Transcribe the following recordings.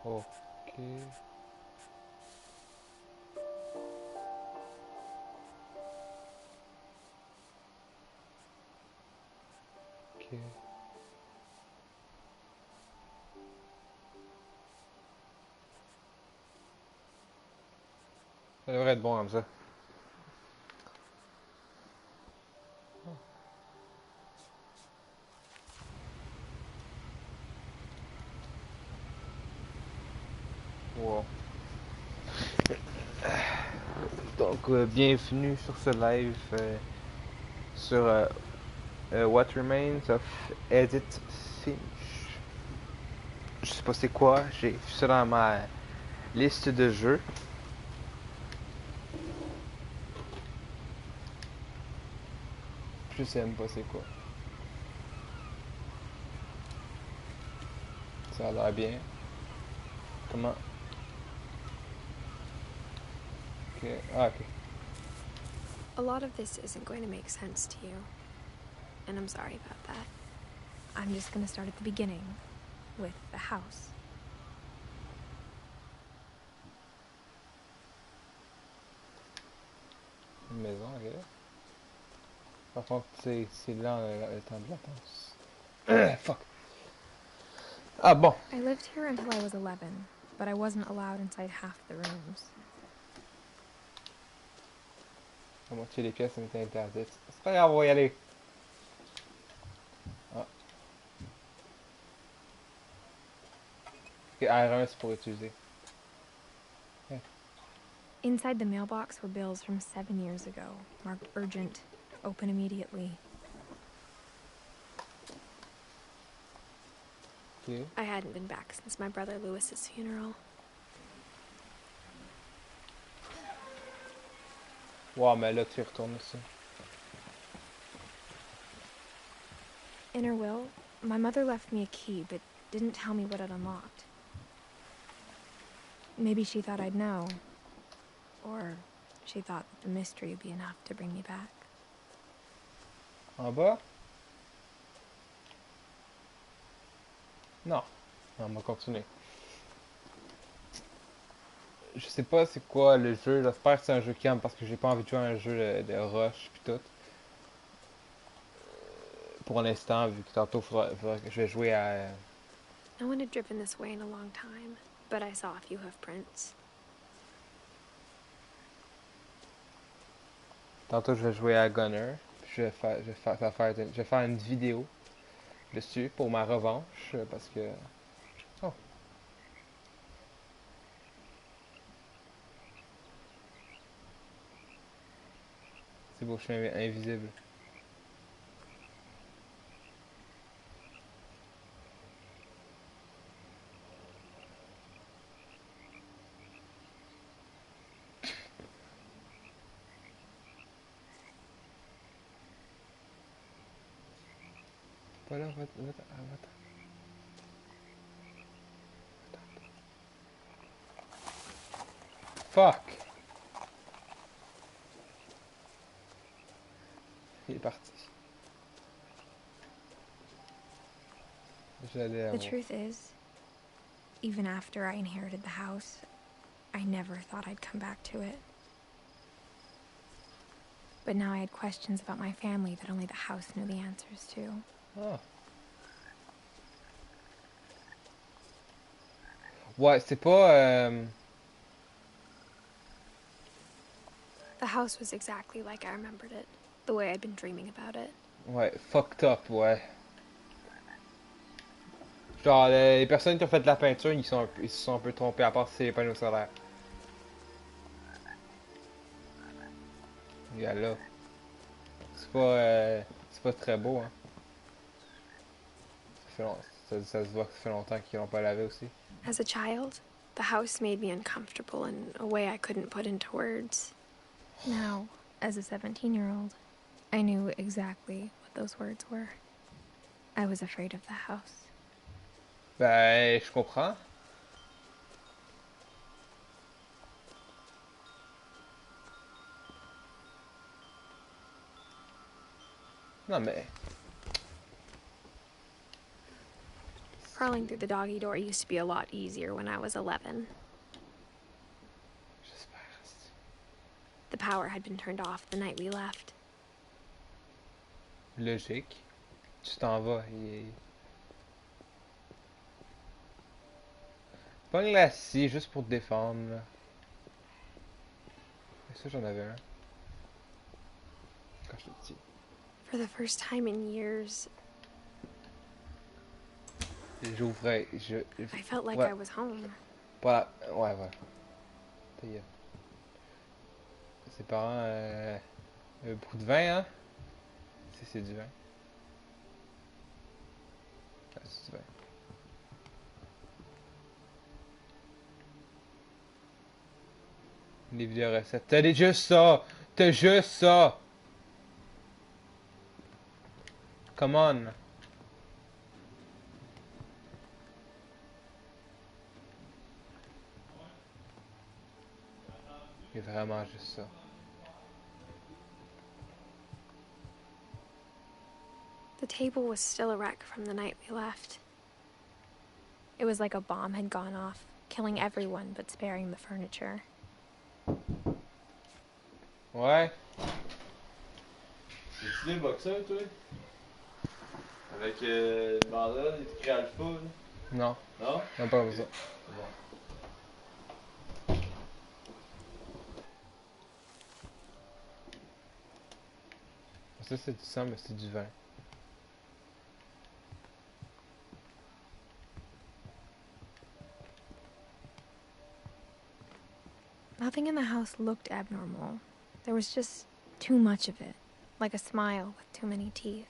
Ok. Ok. Ça devrait être bon comme ça. Wow. Donc, bienvenue sur ce live sur What Remains of Edith Finch. Je sais pas c'est quoi, j'ai vu ça dans ma liste de jeux. Je sais même pas c'est quoi. Ça a l'air bien. Comment? Ok. Ah, ok. A lot of this isn't going to make sense to you, and I'm sorry about that. I'm just going to start at the beginning, with the house. Une maison, ok. Par contre, c'est là le temps de latence. Fuck. Ah bon. I lived here until I was 11, but I wasn't allowed inside half the rooms. La moitié des pièces m'étaient interdites. C'est pas grave, on va y aller. Ah. Ok, R1 c'est pour utiliser. Okay. Inside the mailbox were bills from 7 years ago, marked urgent, open immediately. Ok. I hadn't been back since my brother Lewis's funeral. Wow, mais là tu retournes aussi. In her will, my mother left me a key, but didn't tell me what it unlocked. Maybe she thought I'd know. Or she thought that the mystery would be enough to bring me back. En bas? Non. On va continuer. Je sais pas c'est quoi le jeu. J'espère que c'est un jeu calme parce que j'ai pas envie de jouer à un jeu de rush pis tout. Pour l'instant, vu que tantôt faudra que je vais jouer à. No one had driven this way in a long time, but I saw a few hoof prints. Tantôt je vais jouer à Gunner. Puis je vais faire une vidéo dessus pour ma revanche parce que. Oh, c'est beau, je suis invisible. Pas là, va. Fuck! Il est parti. J'allais The avoir. truth is, even after I inherited the house, I never thought I'd come back to it. But now I had questions about my family that only the house knew the answers to. Ah. Ouais, c'est pas. The house was exactly like I remembered it, the way I'd been dreaming about it. Ouais, fucked up, ouais. Genre, les personnes qui ont fait de la peinture, ils se sont un peu trompés, à part si c'est les panneaux solaires. Regarde là. C'est pas très beau, hein. Ça, fait long- ça se voit que ça fait longtemps qu'ils l'ont pas lavé aussi. As a child, the house made me uncomfortable in a way I couldn't put into words. Now, as a 17-year-old, I knew exactly what those words were. I was afraid of the house. Ben, je comprends. Non, mais. Crawling through the doggy door used to be a lot easier when I was 11. The power had been turned off the night we left. Logique. Tu t'en vas. Pogne la scie juste pour te défendre. Là. Et ça, j'en avais un. Quand j'étais petit. For the first time in years, J'ouvrais. I felt like ouais. I was home. Voilà. Ouais, voilà. Ses parents. Beaucoup de vin, hein? Si c'est du vin. Ah, c'est du vin. Les vidéos recettes. T'as juste ça! T'as juste ça! Come on! Il y a vraiment juste ça. The table was still a wreck from the night we left. It was like a bomb had gone off, killing everyone but sparing the furniture. Ouais. C'est-tu des boxeurs, toi? Avec une bandole, des trucs alpha, là? Non. Non? Non, pas comme ça. Bon. Ça, c'est du sang, mais c'est du vin. Nothing in the house looked abnormal. There was just too much of it, like a smile with too many teeth.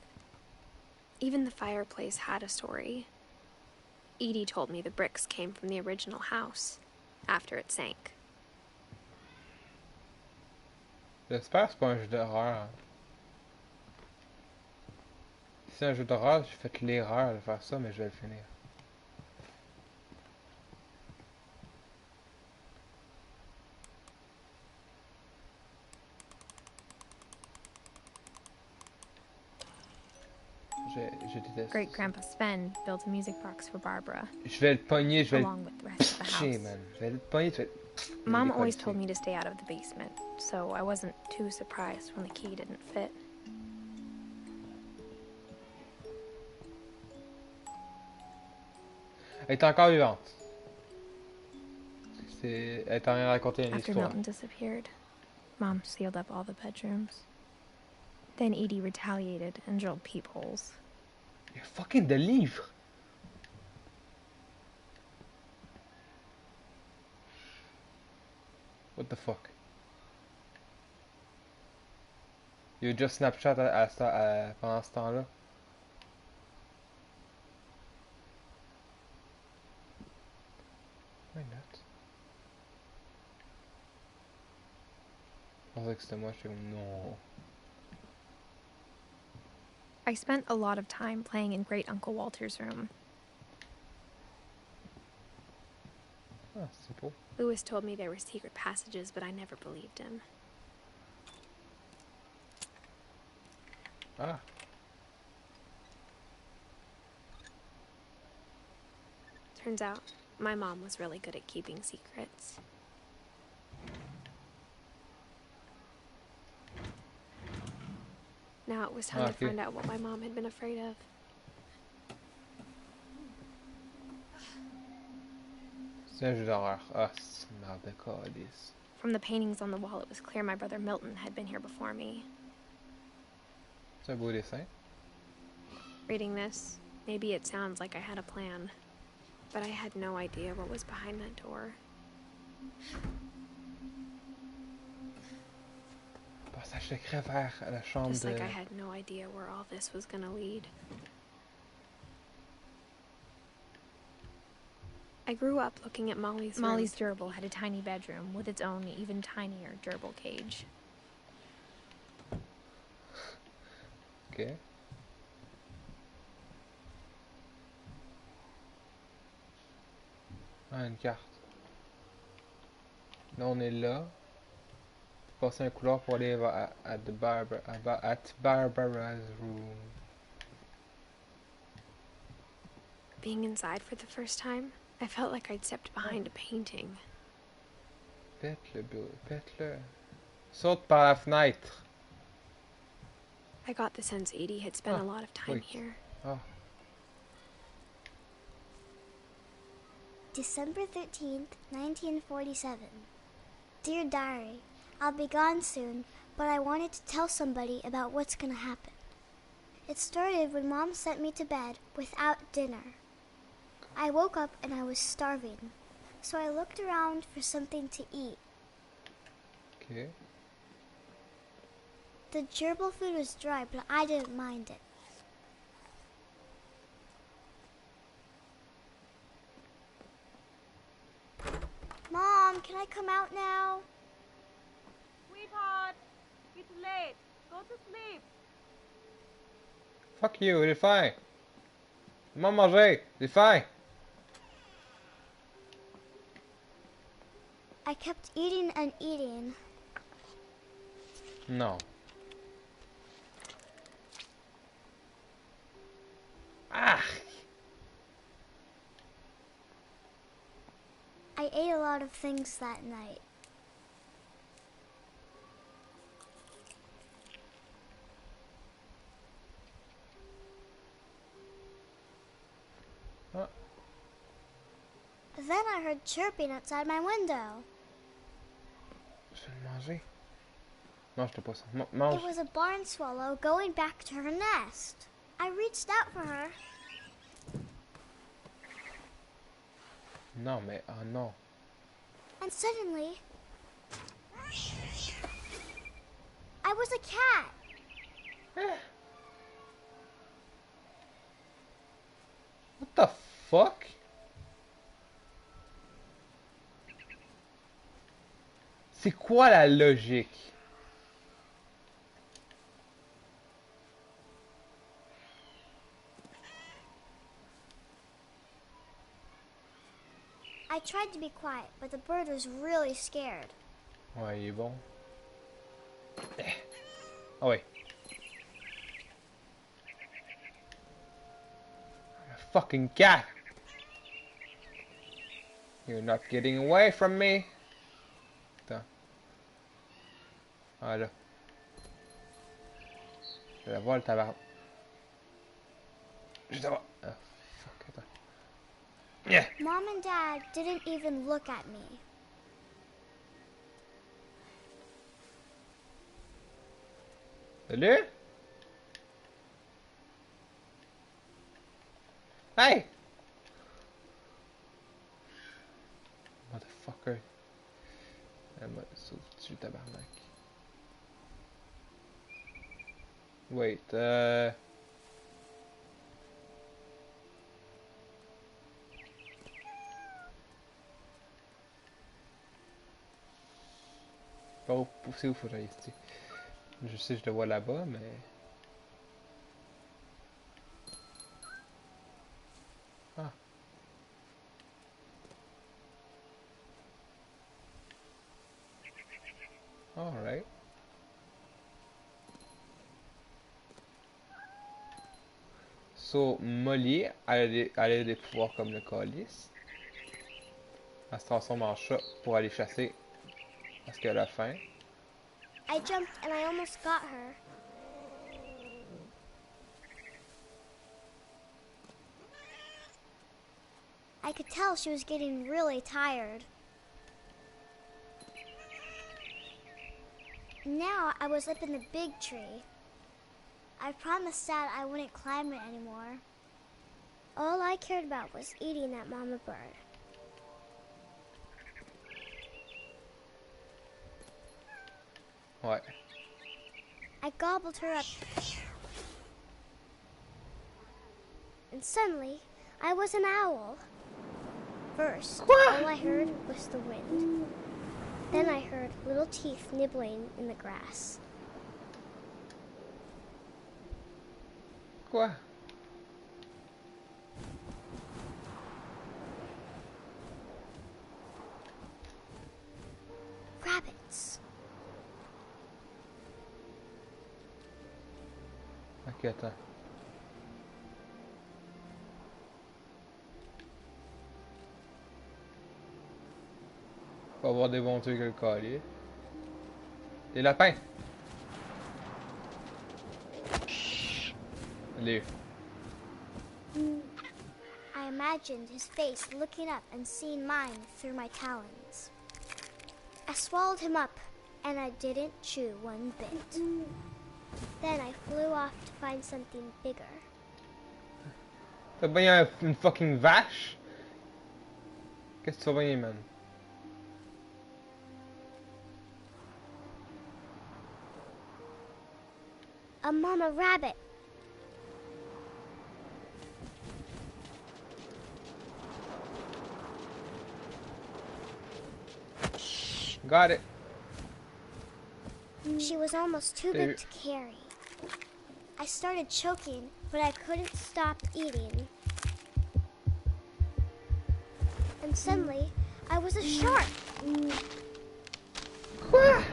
Even the fireplace had a story. Edie told me the bricks came from the original house, after it sank. J'espère que c'est pas un jeu d'horreur. Si c'est un jeu d'horreur, j'ai fait l'erreur de faire ça, mais je vais le finir. Je déteste. Great Grandpa Sven built a music box for Barbara, Je vais le pogner, je vais along with the rest of the Chier, house. man. Je vais le pogner, tu vas... Mom always told me to stay out of the basement, so I wasn't too surprised when the key didn't fit. Elle est encore vivante. Elle est en train de raconter une After histoire. Milton disappeared, Mom sealed up all the bedrooms. Then Edie retaliated and drilled peepholes. Il y a fucking de livres! What the fuck? Il y a juste Snapchat pendant ce temps-là. Why not? Je pensais que c'était moi, j'étais comme non. I spent a lot of time playing in Great Uncle Walter's room. Ah, c'est beau. Louis told me there were secret passages, but I never believed him. Ah. Turns out, my mom was really good at keeping secrets. Now it was time to find out what my mom had been afraid of. C'est un jeu d'horreur. Ah, c'est une merde de calice. From the paintings on the wall, it was clear my brother Milton had been here before me. C'est un beau dessin. Reading this, maybe it sounds like I had a plan, but I had no idea what was behind that door. Passage secret vers la chambre Just like de... I had no idea where all this was gonna lead. I grew up looking at Molly's room. Molly's gerbil had a tiny bedroom with its own even tinier gerbil cage. Ok. Ah, une carte. Là, on est là. Passer un couloir pour aller at Barbara's room. Being inside for the first time, I felt like I'd stepped behind a painting. Pète-le, Bill. Pète-le. Saute par la fenêtre. I got the sense Edie had spent a lot of time here. Ah. December 13th, 1947. Dear Diary, I'll be gone soon, but I wanted to tell somebody about what's gonna happen. It started when Mom sent me to bed without dinner. I woke up and I was starving, so I looked around for something to eat. Okay. The gerbil food was dry, but I didn't mind it. Mom, can I come out now? Sweetheart, it's late. Go to sleep. Fuck you, il est faim. Maman manger, il est faim. I kept eating and eating. Non. Ah! I ate a lot of things that night. Ah. Then I heard chirping outside my window. Je vais le manger. Mange-toi pas ça. Mange. It was a barn swallow going back to her nest. I reached out for her. Non, mais oh non. And suddenly, I was a cat. What the fuck? C'est quoi la logique? I tried to be quiet, but the bird was really scared. Ouais, il est bon. Ah ouais. I'm a fucking cat. You're not getting away from me. Putain. Ah là. Je vais la voir le tabac. Je vais la voir. Ah, fuck, attends. Yeah. Mom and Dad didn't even look at me. Salut? Hey! Motherfucker. Elle m'a sauté tabarnak. Wait, Oh, c'est où faut que j'aille ici? Je sais, je le vois là-bas, mais... Ah. Alright. So, Molly, elle a des pouvoirs comme le calice. Elle se transforme en chat pour aller chasser. Parce qu'elle a faim. I jumped and I almost got her. I could tell she was getting really tired. Now I was up in the big tree. I promised Dad I wouldn't climb it anymore. All I cared about was eating that mama bird. Ouais. I gobbled her up. And suddenly, I was an owl. First, all I heard was the wind. Then I heard little teeth nibbling in the grass. Quoi? Rabbits. Ok, attends. Faut avoir des bons trucs à le coller. Des lapins! Allez. I imagined his face looking up and seeing mine through my talons. I swallowed him up, and I didn't chew one bit. Then I flew off to find something bigger. T'as bien une fucking vache? Qu'est-ce que tu vas bien, man? A mama rabbit. Got it. She was almost too big to carry. I started choking, but I couldn't stop eating. And suddenly, I was a shark. Quoi?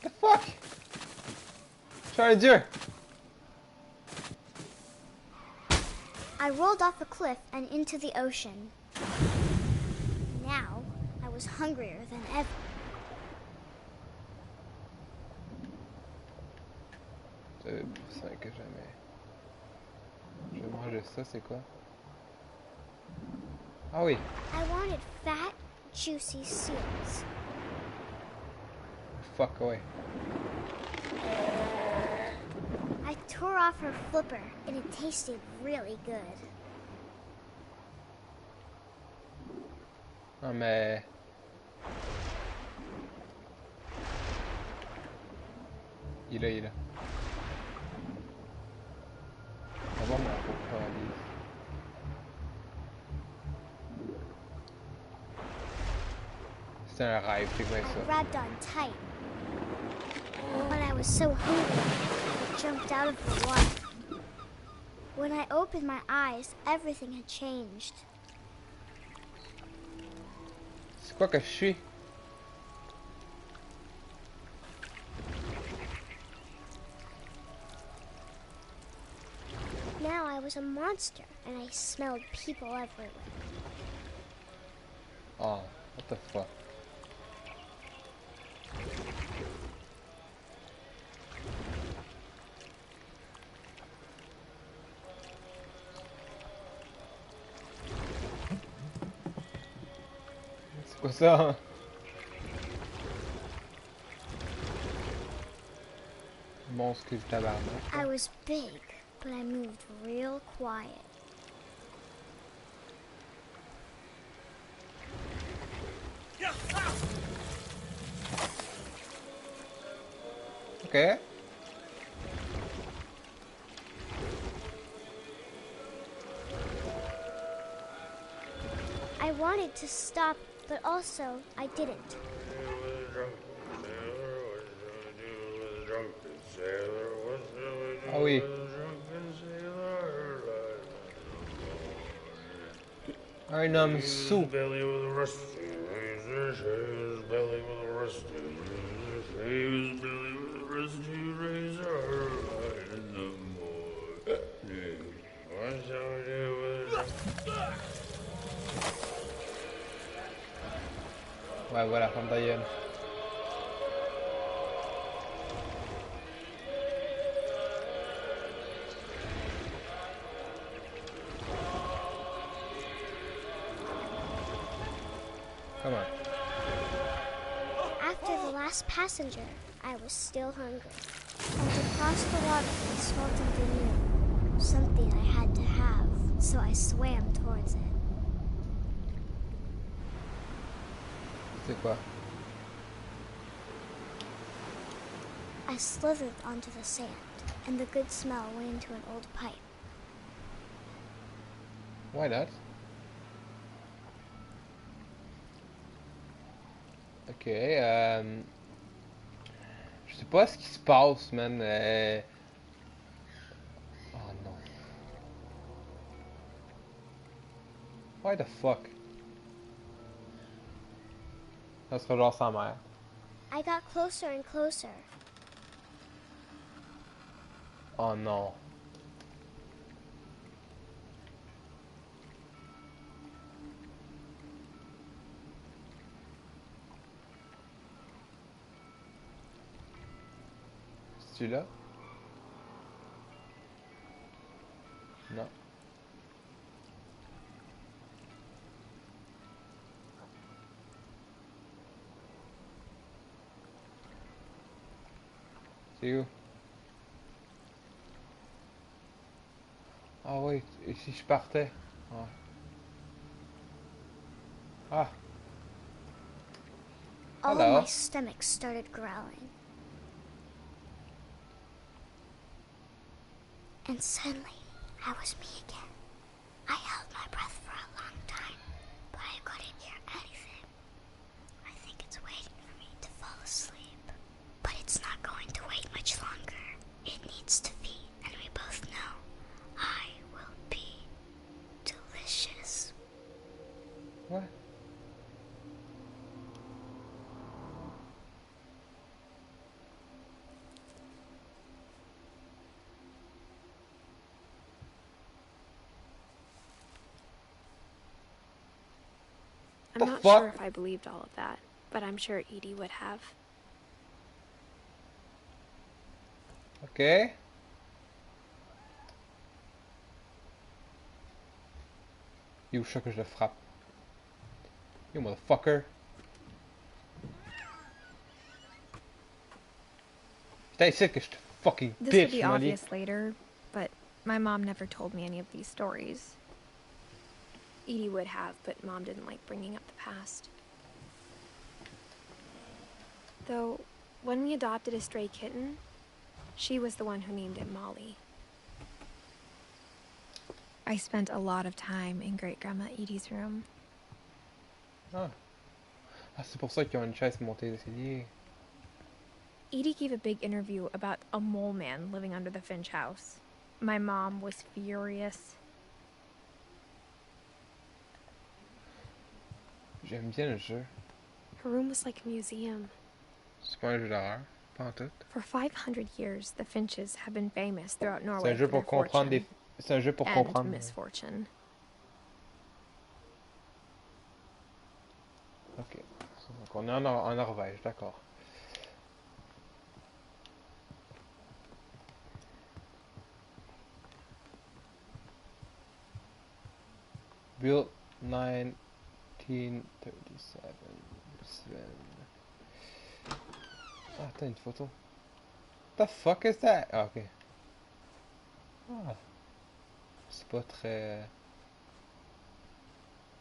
The fuck? Trying to do. I rolled off a cliff and into the ocean. Now, I was hungrier than ever. C'est plus sain que jamais. Je vais manger ça, c'est quoi? Ah oui. I wanted fat, juicy seals. Fuck away. I tore off her flipper, and it tasted really good. Non mais... Il est là. On va voir mon pauvre Alice. C'est un rêve, c'est quoi I ça? grabbed on tight. But I was so hungry, I jumped out of the water. When I opened my eyes, everything had changed. C'est quoi que je suis? Now I was a monster, and I smelled people everywhere. Oh, what the fuck? C'est quoi ça? Monstre que le tabarnak. I was big, but I moved real quiet. Ok. I wanted to stop, but also I didn't. Ah oui. Un homme sous. Ouais, voilà, ferme ta gueule. Come on. After the last passenger, I was still hungry. And to cross the water, I saw something new. Something I had to have, so I swam towards it. C'est quoi? I slithered onto the sand, and the good smell went into an old pipe. Why not? Ok, je sais pas ce qui se passe, man. Oh non. Why the fuck? Ça sera genre sa mère. I got closer and closer. Oh non. C'est-tu là? Non. C'est où? Ah oui, et si je partais? Ouais. Ah, All hello. my stomach started growling. And suddenly, I was me again. I held my breath for a long time, but I couldn't hear anything. I think it's waiting for me to fall asleep. But it's not going to wait much longer. It needs to feed, and we both know I will be delicious. What? I'm The not fuck? sure if I believed all of that, but I'm sure Edie would have. Ok. You sûr que je le frappe. You motherfucker. Putain, ici que je te fucking This would bitch, be Molly. obvious later, but my mom never told me any of these stories. Edie would have, but Mom didn't like bringing up the past. Though, when we adopted a stray kitten, she was the one who named it Molly. I spent a lot of time in Great-Grandma Edie's room. Ah. Ah, c'est pour ça qu'ils ont une chaise montée d'escalier. Edie gave a big interview about a mole man living under the Finch house. My mom was furious. J'aime bien le jeu. Her room was like a museum. C'est pas un jeu d'horreur, pas en tout. For 500 years, the Finches have been famous throughout C'est Norway un jeu for their pour comprendre fortune C'est un jeu pour and comprendre. misfortune. Ok. Donc on est en Norvège, d'accord. Built 1937. Sven. Ah, t'as une photo. The fuck is that? Ah, ok. Ah. C'est pas très...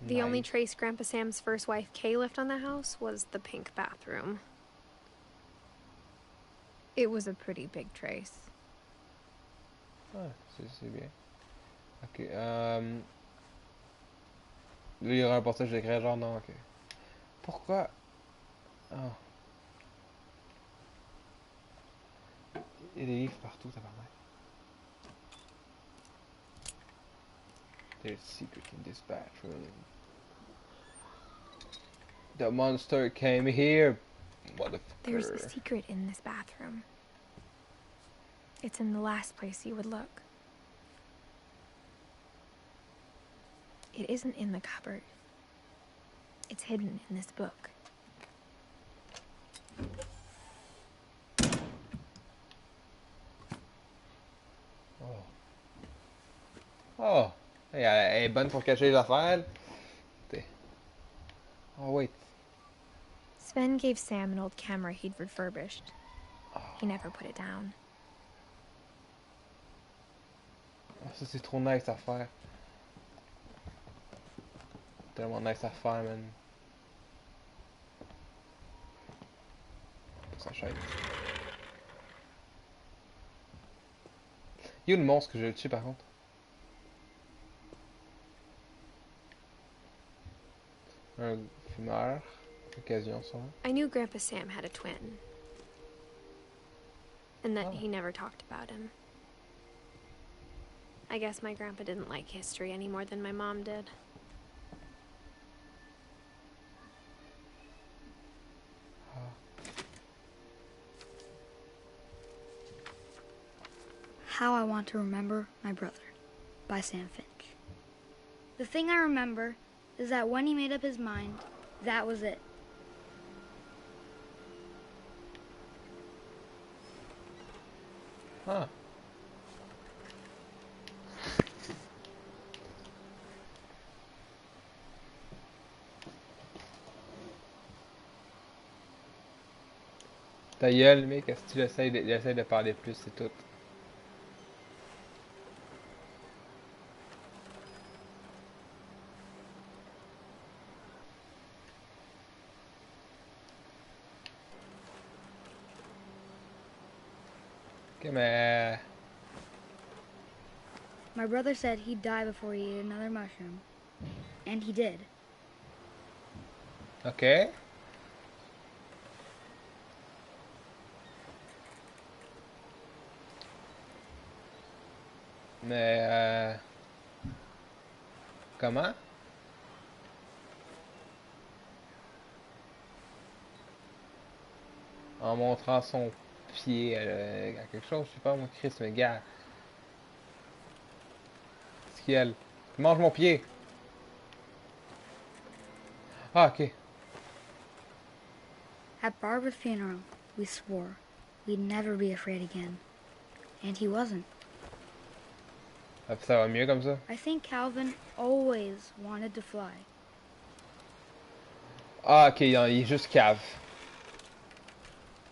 The only nice. trace Grandpa Sam's first wife Kay left on the house was the pink bathroom. It was a pretty big trace. Ah, c'est bien. Ok, Là, il y aura un portage d'écran, genre non, ok. Pourquoi? Ah. Il y a des livres partout, tabarnak. There's a secret in this bathroom. The monster came here, motherfucker. There's a secret in this bathroom. It's in the last place you would look. It isn't in the cupboard. It's hidden in this book. Oh. Oh. Hey, elle est bonne pour cacher les affaires. Oh, wait. Sven gave Sam an old camera he'd refurbished. He never put it down. Oh, ça, c'est trop nice à faire. Tellement nice à faire, man. Ça chaîne. Il y a le monstre que je le tue par contre. Un fumeur. Occasion, ça. I knew Grandpa Sam had a twin. And that Oh. he never talked about him. I guess my grandpa didn't like history any more than my mom did. How I Want to Remember My Brother by Sam Finch. The thing I remember is that when he made up his mind, that was it. Huh. Ta gueule, mec, est-ce que tu essaies de parler plus, c'est tout. Ok, mais... My brother said he'd die before he ate another mushroom. And he did. Ok. Mais... Comment? En montrant son pied à quelque chose, je sais pas, moi, Chris, mais gars. C'est qui elle? Mange mon pied! Ah, ok. At Barbara's funeral, we swore we'd never be afraid again. And he wasn't. Ah, puis ça va mieux comme ça? I think Calvin always wanted to fly. Ah, ok, il est juste cave.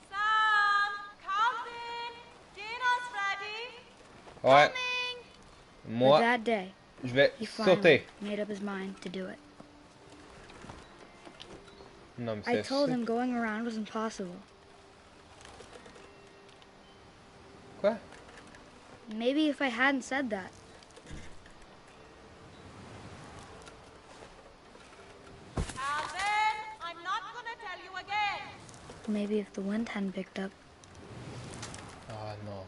Sam, Calvin, dinner's ready. Ouais. But Moi, that day, je vais he sauter. finally made up his mind to do it. Non, mais I c'est told ça. him going around was impossible. Quoi? Maybe if I hadn't said that, Calvin, I'm not gonna tell you again. maybe if the wind hadn't picked up, Ah, non.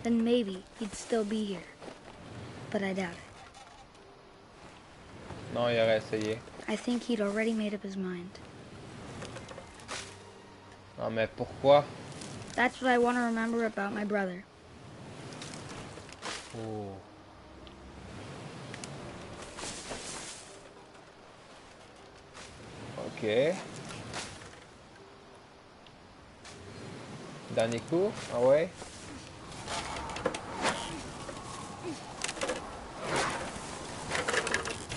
then maybe he'd still be here. But I doubt it. Non, il aurait essayé. I think he'd already made up his mind. Non, mais pourquoi? That's what I want to remember about my brother. Oh. Ok. Dernier coup? Ah ouais?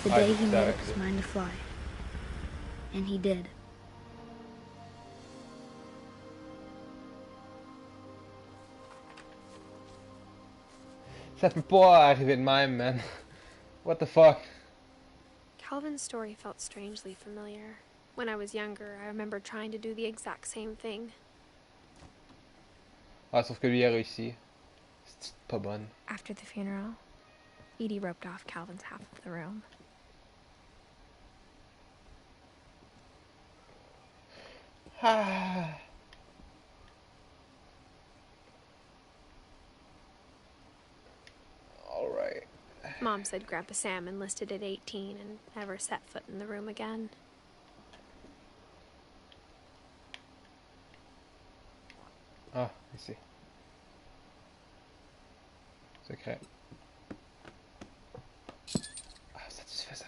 The I day he made sorry. up his mind to fly. And he did. Ça peut pas arriver de même, man. What the fuck? Calvin's story felt strangely familiar. When I was younger, I remember trying to do the exact same thing. Ah, sauf que lui a réussi. C'est pas bonne. After the funeral, Edie roped off Calvin's half of the room. Ah. Alright. Mom said Grandpa Sam enlisted at 18 and never set foot in the room again. Ah, ici. Secret. Ah, ça tu fais ça.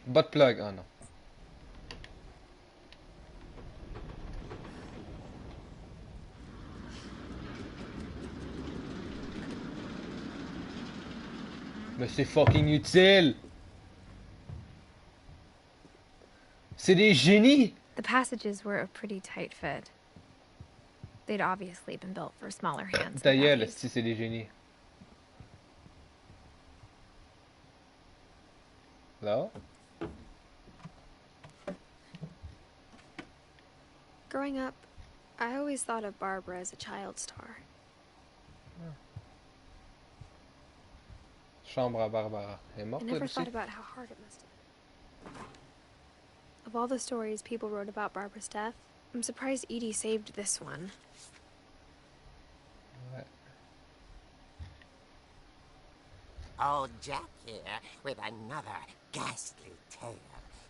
Butt plug, oh non. Mais c'est fucking utile! C'est des génies! The passages were a pretty tight fit. They'd obviously been built for smaller hands. Ta and gueule, bodies. si c'est des génies. Là? Growing up, I always thought of Barbara as a child star. Chambre à Barbara. Elle est morte, I never dessus? thought about how hard it must have been. Of all the stories people wrote about Barbara's death, I'm surprised Edie saved this one. Ouais. Old Jack here with another ghastly tale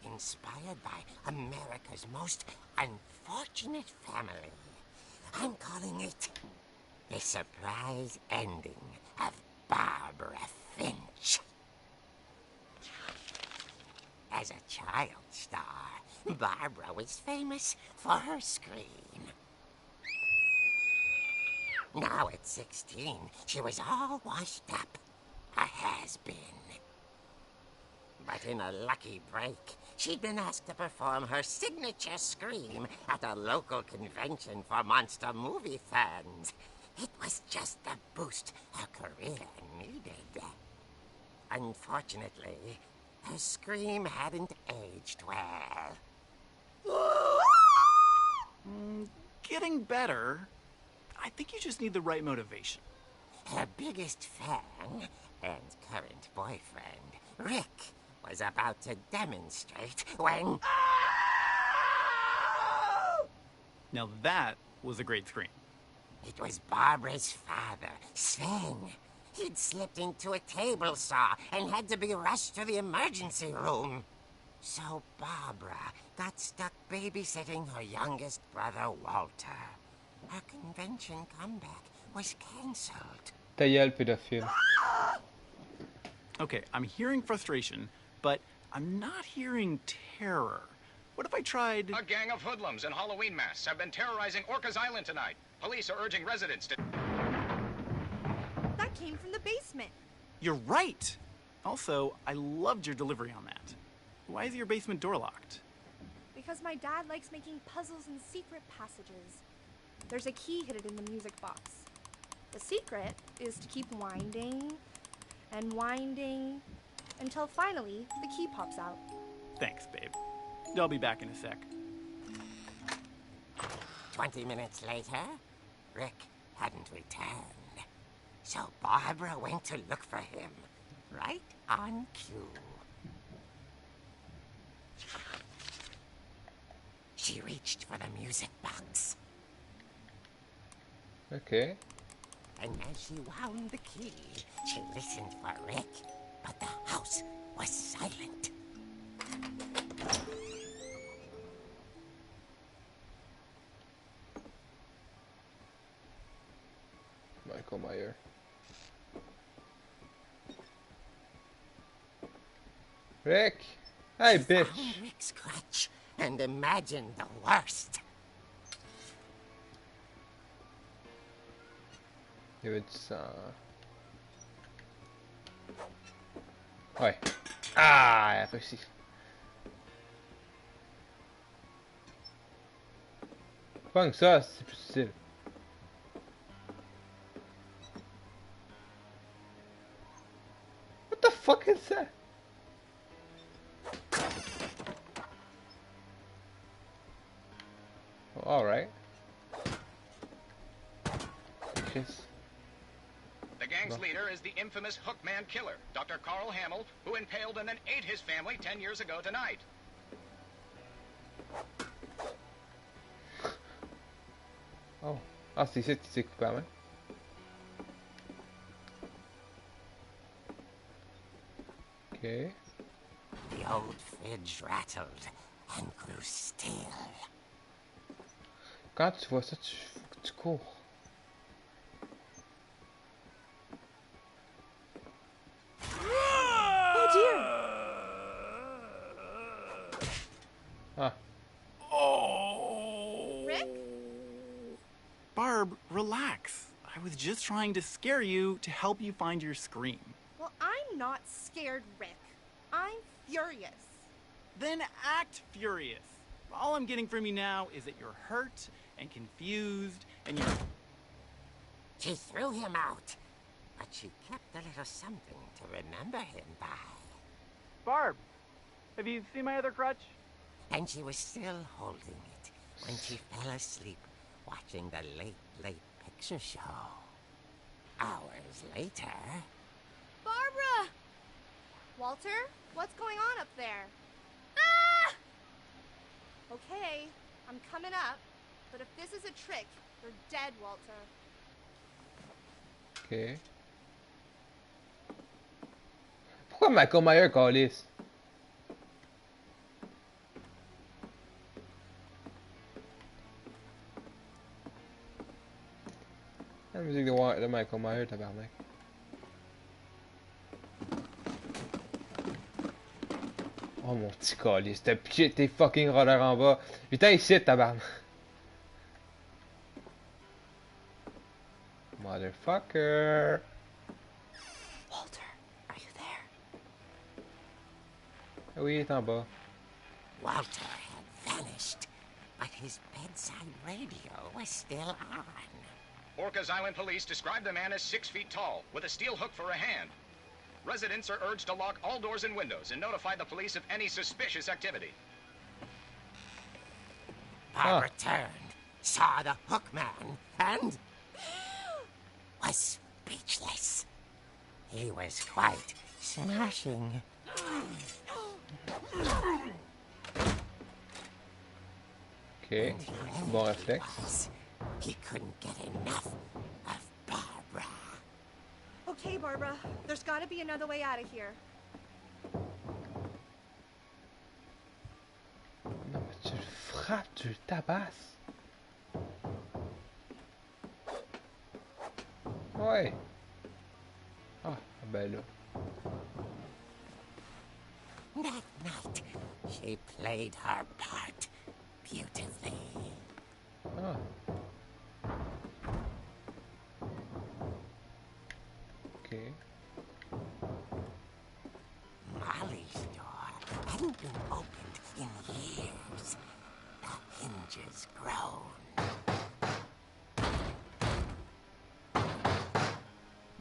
inspired by America's most unfortunate family. I'm calling it the surprise ending of Barbara Finch. As a child star, Barbara was famous for her scream. Now at 16, she was all washed up, a has-been. But in a lucky break, she'd been asked to perform her signature scream at a local convention for monster movie fans. It was just the boost her career needed. Unfortunately, her scream hadn't aged well. Getting better. I think you just need the right motivation. Her biggest fan and current boyfriend, Rick, was about to demonstrate when... Now that was a great scream. It was Barbara's father, Sven. He'd slipped into a table saw and had to be rushed to the emergency room. So Barbara got stuck babysitting her youngest brother, Walter. Her convention comeback was cancelled. Ta gueule, pédophile. Okay, I'm hearing frustration, but I'm not hearing terror. What if I tried... A gang of hoodlums in Halloween masks have been terrorizing Orcas Island tonight. Police are urging residents to... That came from the basement. You're right! Also, I loved your delivery on that. Why is your basement door locked? Because my dad likes making puzzles and secret passages. There's a key hidden in the music box. The secret is to keep winding and winding until finally the key pops out. Thanks, babe. I'll be back in a sec. 20 minutes later, Rick hadn't returned. So Barbara went to look for him, right on cue. She reached for the music box. Okay. And as she wound the key, she listened for Rick, but the house was silent. Michael Myers. Rick! Hey, She bitch! found Rick's crutch and imagined the worst. Il y avait du sang. Ouais. Ah, elle a réussi. Pas que ça, c'est plus difficile. What the fuck is that? Oh, alright. Chris. The gang's leader is the infamous Hookman killer, Dr. Carl Hamill, who impaled and then ate his family 10 years ago tonight. Oh. Ah, c'est ici que tu t'es coupé la main. Ok. The old fridge rattled and grew still. Quand tu vois ça, faut que tu cours. Oh dear! Ah. Oh! Rick? Barb, relax. I was just trying to scare you to help you find your scream. Well, I'm not scared, Rick. I'm furious. Then act furious. All I'm getting from you now is that you're hurt and confused and you're... She threw him out, but she kept a little something to remember him by. Barb, have you seen my other crutch? And she was still holding it when she fell asleep watching the late picture show. Hours later... Barbara! Walter, what's going on up there? Ah! Okay, I'm coming up, but if this is a trick, you're dead, Walter. Ok. Pourquoi Michael Myers calisse? de Michael Myers, tabarnak. Oh mon petit calice, t'as pitché tes fucking rollers en bas. Putain, ici, tabarnak. Motherfucker. Walter, are you there? Oui, il est en bas. Walter had vanished, but his bedside radio was still on. Orcas Island police describe the man as 6 feet tall, with a steel hook for a hand. Residents are urged to lock all doors and windows and notify the police of any suspicious activity. Barbara turned, saw the hook man, and was speechless. He was quite smashing. Ok, bon réflexe. He couldn't get enough of Barbara. Okay, Barbara, there's gotta be another way out of here. Non, mais tu le frappes, tu le tabasses. Ouais. Ah, ben là. That night, she played her part beautifully. Ah. Ok. Molly's door hadn't been opened in years. The hinges groaned.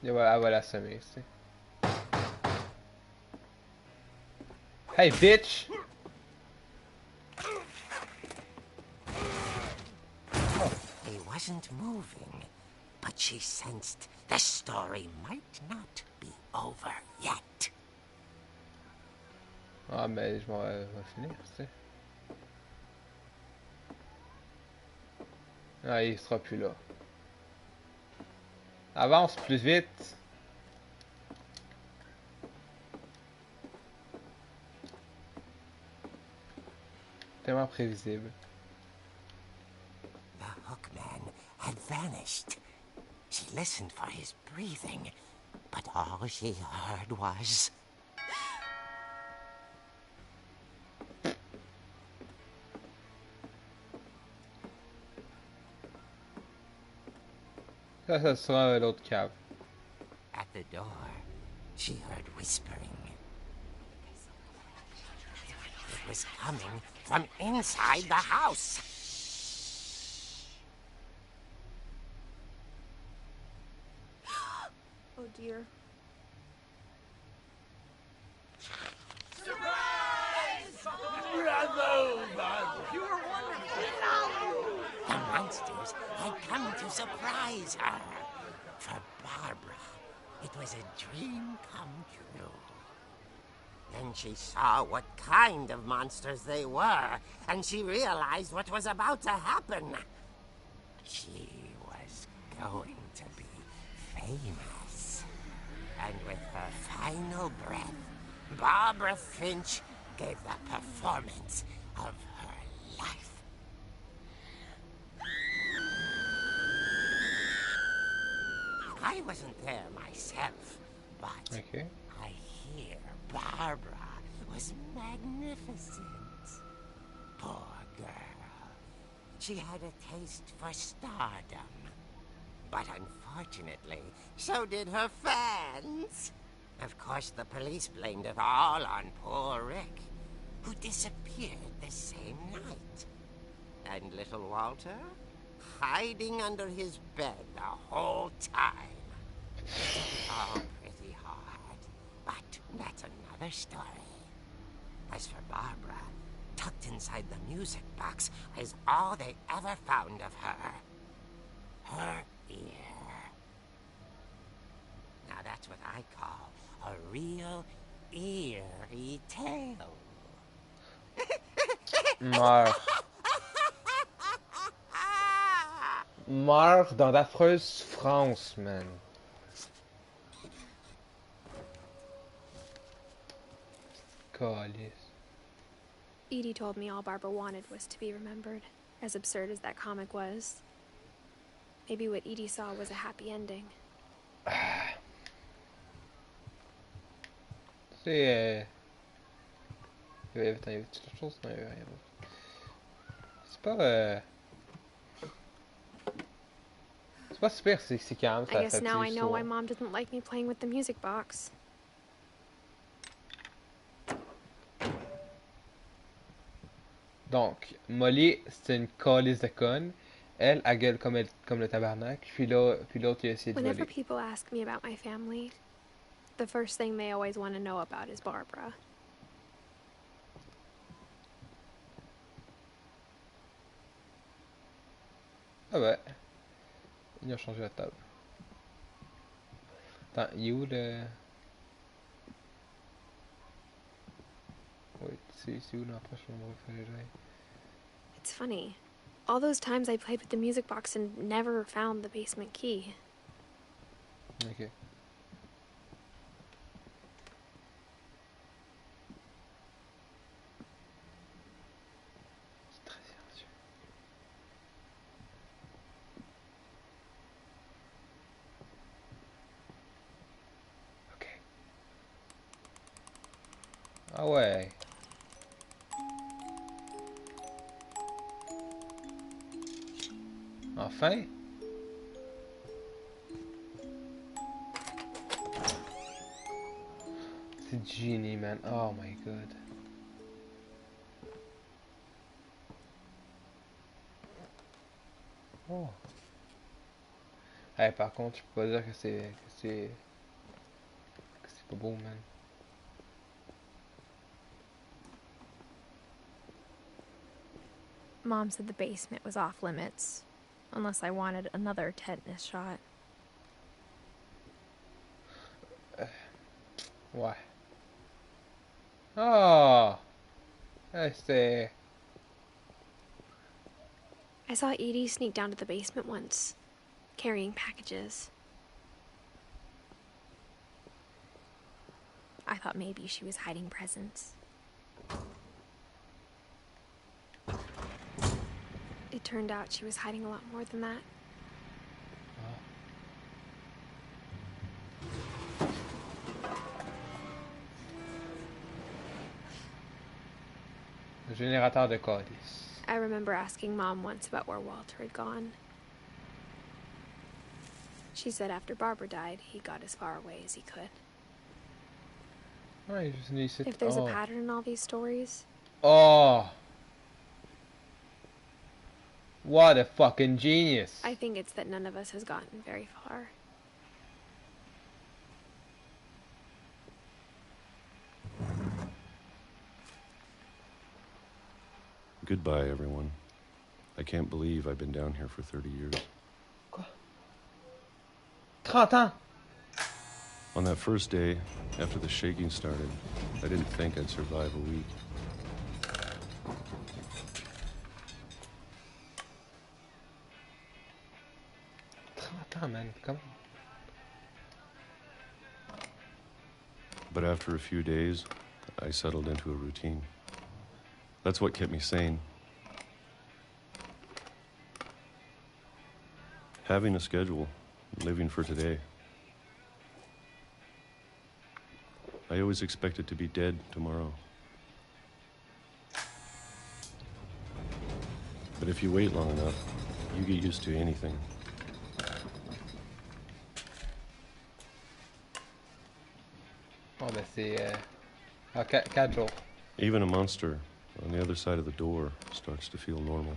Elle va l'assommer, tu sais. Hey, bitch! He wasn't moving, but she sensed the story might not be over yet. Ah, mais je vais finir, tu sais. Ah, il sera plus là. Avance plus vite! Tellement prévisible. The hookman had vanished. She listened for his breathing, but all she heard was... Ça sera l'autre cave. At the door, she heard whispering. It was coming from inside the house. Oh dear. The monsters had come to surprise her. For Barbara, it was a dream come true. Then she saw what kind of monsters they were, and she realized what was about to happen. She was going to be famous. And with her final breath, Barbara Finch gave the performance of her life. I wasn't there myself, but Okay. I hear Barbara was magnificent. Poor girl. She had a taste for stardom. But unfortunately, so did her fans. Of course, the police blamed it all on poor Rick, who disappeared the same night. And little Walter? Hiding under his bed the whole time. Oh, pretty hard. But that's another story. As for Barbara, tucked inside the music box is all they ever found of her. Her ear. Now that's what I call a real eerie tale. Meurs. Meurs dans d'affreuses souffrances, man. Calice. Edie told me all Barbara wanted was to be remembered, as absurd as that comic was. Maybe what Edie saw was a happy ending. C'est... Attends, y avait-tu quelque chose? Non, y avait rien d'autre. C'est pas... C'est pas super, c'est calme, I ça guess fait now petit I know why sourd. Mom didn't like me playing with the music box. Donc, Molly, c'est une calice de conne. Elle gueule comme le tabarnak. Puis l'autre, il a essayé de Whenever voler. people ask me about my family, the first thing they always want to know about is Barbara. Ah ouais. Ils ont changé la table. Attends, il est où le... Oui, c'est où l'approche de mon réfrigérateur? It's funny. All those times I played with the music box and never found the basement key. Ok. C'est très silencieux. Ok. Ah ouais. Enfin. C'est Genie, man. Oh my god. Oh. Hey, par contre, je peux pas dire que c'est pas beau, man. Mom said the basement was off limits, unless I wanted another tetanus shot. Ouais. Oh. C'est... I saw Edie sneak down to the basement once, carrying packages. I thought maybe she was hiding presents. It turned out she was hiding a lot more than that. Le générateur de calice. I remember asking Mom once about where Walter had gone. She said after Barbara died, he got as far away as he could. Ouais, je suis ici. If there's a pattern in all these stories, Oh. What a fucking genius. I think it's that none of us has gotten very far. Goodbye, everyone. I can't believe I've been down here for 30 years. Quoi? 30 ans? On that first day, after the shaking started, I didn't think I'd survive a week. Man, come on. But after a few days, I settled into a routine. That's what kept me sane. Having a schedule, living for today. I always expected to be dead tomorrow. But if you wait long enough, you get used to anything. Oh, ben c'est... 4 jours. Even a monster on the other side of the door starts to feel normal.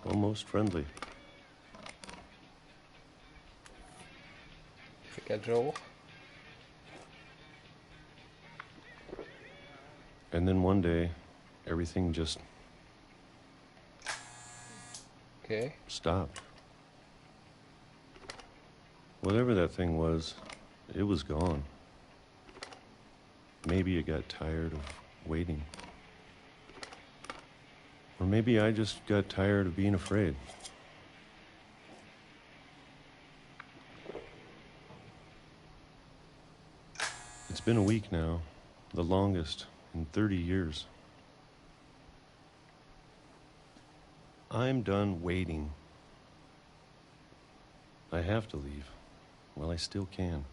Almost friendly. C'est 4 jours. And then one day, everything just Okay. stopped. Whatever that thing was, it was gone. Maybe it got tired of waiting. Or maybe I just got tired of being afraid. It's been a week now, the longest in 30 years. I'm done waiting. I have to leave. Well, I still can.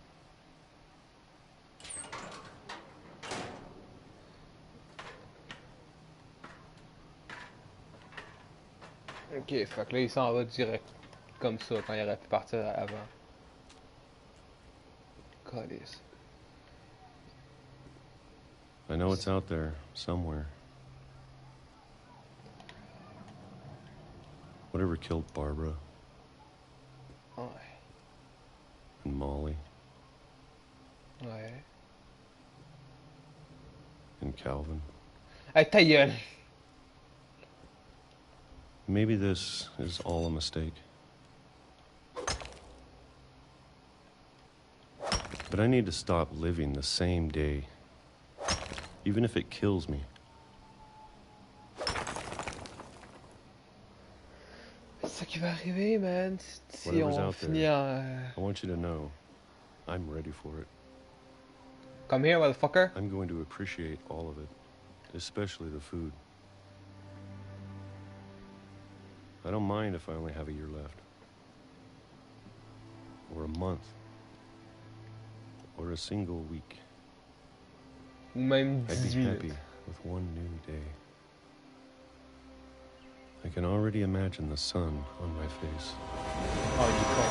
Ok, fait que là, il s'en va direct comme ça quand il aurait pu partir avant. Calice. I know it's out there, somewhere. Whatever killed Barbara. Ouais. And Molly. Ouais. And Calvin. Hey, ta gueule! Maybe this is all a mistake. But I need to stop living the same day. Even if it kills me. C'est ça qui va arriver, man. Si Whatever's on out finit there, en... I want you to know I'm ready for it. Come here, motherfucker. I'm going to appreciate all of it, especially the food. I don't mind if I only have a year left. Or a month. Or a single week. Ou même I'd 18 be minutes. happy with one new day. I can already imagine the sun on my face. Oh, il est con.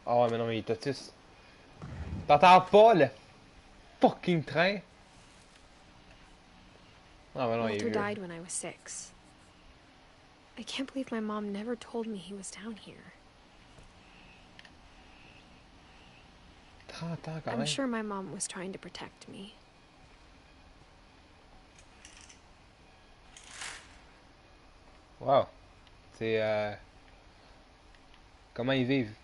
Oh, mais non, mais il est autiste. T'entends pas le fucking train? Ah, mais non, il est Walter vieux. died when I was 6. I can't believe my mom never told me he was down here. 30 ans quand I'm même. sure my mom was trying to protect me. Wow. C'est comment ils vivent.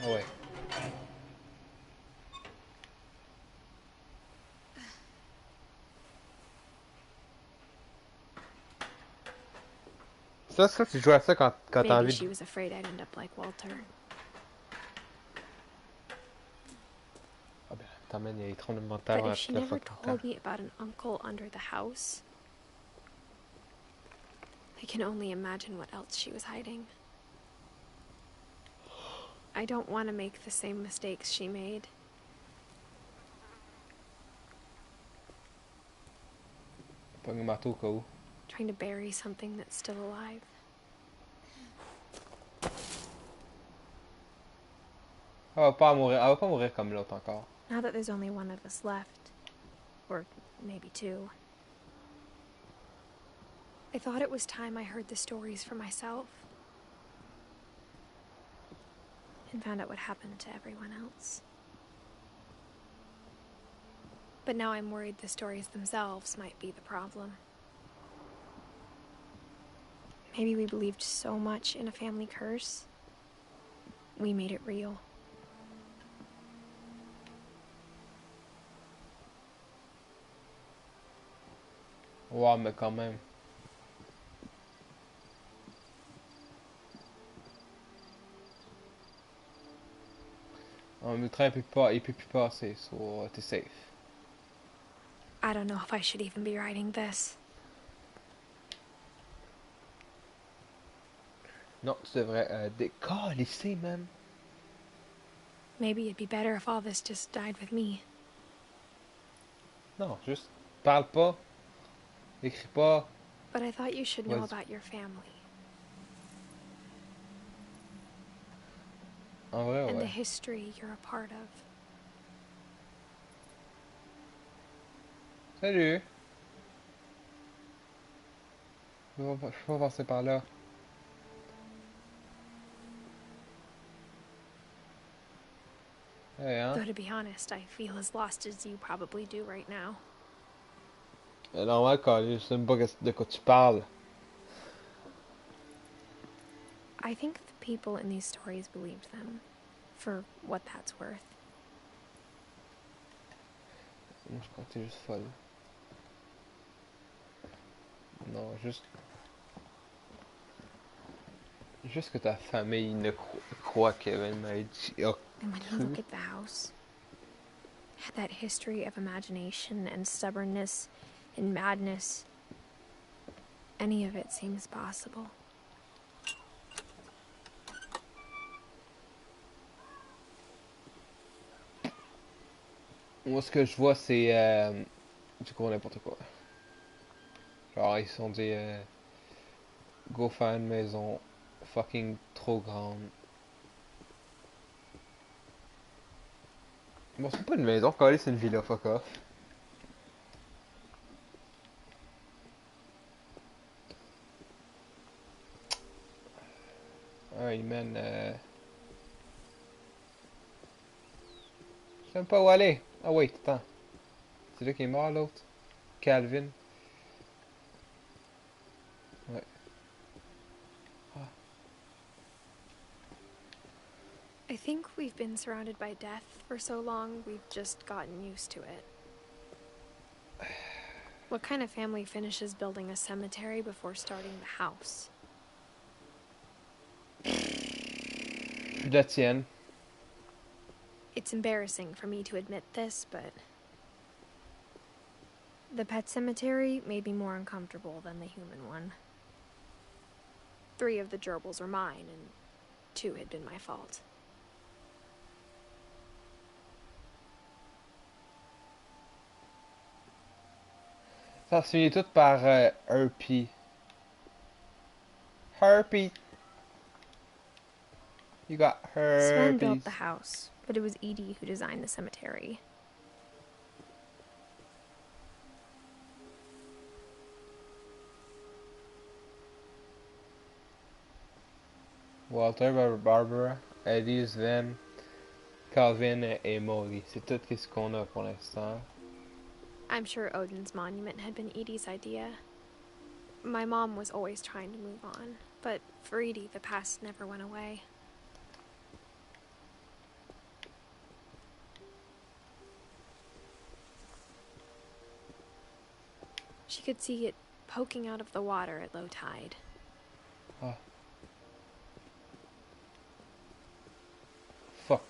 Ah ouais. Ça, tu joues à ça quand t'as Maybe envie she de... was afraid I'd end up like Walter. Ah ben, t'emmènes les tremblements de terre But à if she toute la never fucking told temps. me about an uncle under the house, I can only imagine what else she was hiding. I don't want to make the same mistakes she made. Pas un marteau au cas où. Trying to bury something that's still alive. Elle va pas mourir comme l'autre encore. Now that there's only one of us left, or maybe two, I thought it was time I heard the stories for myself and found out what happened to everyone else. But now I'm worried the stories themselves might be the problem. Maybe we believed so much in a family curse, we made it real. Ouais, mais quand même. Le train il peut plus passer, so t'es safe. I don't know if I should even be writing this. Non, tu devrais décalisser, même. Maybe it'd be better if all this just died with me. Non, juste parle pas. Écris pas. But I thought you should know Was- about your family En vrai, and the ouais. history you're a part of. Salut. Je vais passer par là. Hey, hein? Though to be honest, I feel as lost as you probably do right now. C'est normal, Carly, je sais même pas de quoi tu parles. I think the people in these stories believed them, for what that's worth. Moi, je crois que t'es juste folle. Non, juste... Juste que ta famille ne croit qu'Evan m'a dit... And when you look at the house, that history of imagination and stubbornness and madness. Any of it seems possible. Moi, ce que je vois, c'est du gros n'importe quoi. Genre, ils se sont dit, go faire une maison fucking trop grande. Bon, c'est pas une maison, quand c'est une villa, fuck off. Alright, man, je sais même pas où aller. Ah, wait, attends. C'est lui qui est mort, l'autre? Calvin. Ouais. Ah. I think we've been surrounded by death for so long, we've just gotten used to it. What kind of family finishes building a cemetery before starting the house? La tienne. It's embarrassing for me to admit this, but the pet cemetery made me more uncomfortable than the human one. 3 of the gerbils were mine, and 2 had been my fault. Ça se finit tout par Herpy. Herpy. You got herpes. Sven built the house, but it was Edie who designed the cemetery. Walter, Barbara, Eddie, Sven, Calvin et Molly. C'est tout ce qu'on a pour l'instant. I'm sure Odin's monument had been Edie's idea. My mom was always trying to move on, but for Edie, the past never went away. She could see it poking out of the water at low tide. Ah. Fuck.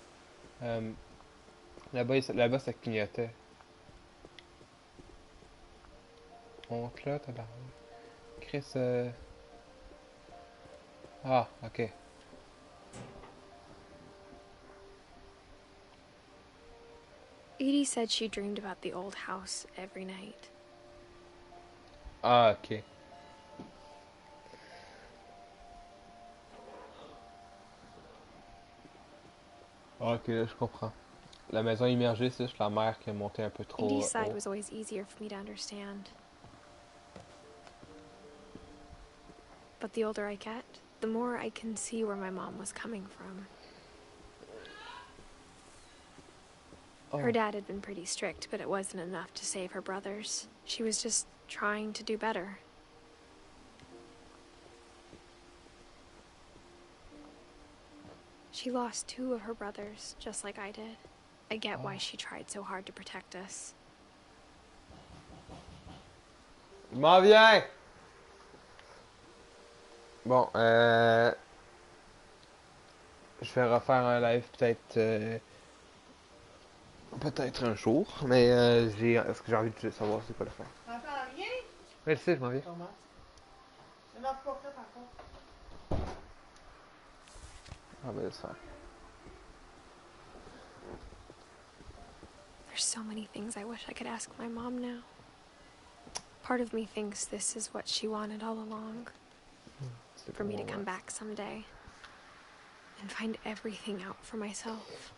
Là-bas, ça clignotait. Monte là, tabarnak. Chris, Ah, ok. Edie said she dreamed about the old house every night. Ah, ok. Ah, ok, là, je comprends. La maison immergée, c'est juste la mer qui est montée un peu trop Edie's side haut. was always easier for me to understand. But the older I get, the more I can see where my mom was coming from. Her dad had been pretty strict, but it wasn't enough to save her brothers. She was just trying to do better. She lost 2 of her brothers, just like I did. I get why she tried so hard to protect us. Je m'en viens! Bon, je vais refaire un live peut-être peut-être un jour, mais est-ce que j'ai envie de savoir c'est quoi le faire? T'entends rien? Oui, je sais, je m'en viens. Comment? C'est notre portrait encore. Ah ben, laisse faire. There's so many things I wish I could ask my mom now. Part of me thinks this is what she wanted all along. For me to come back someday and find everything out for myself.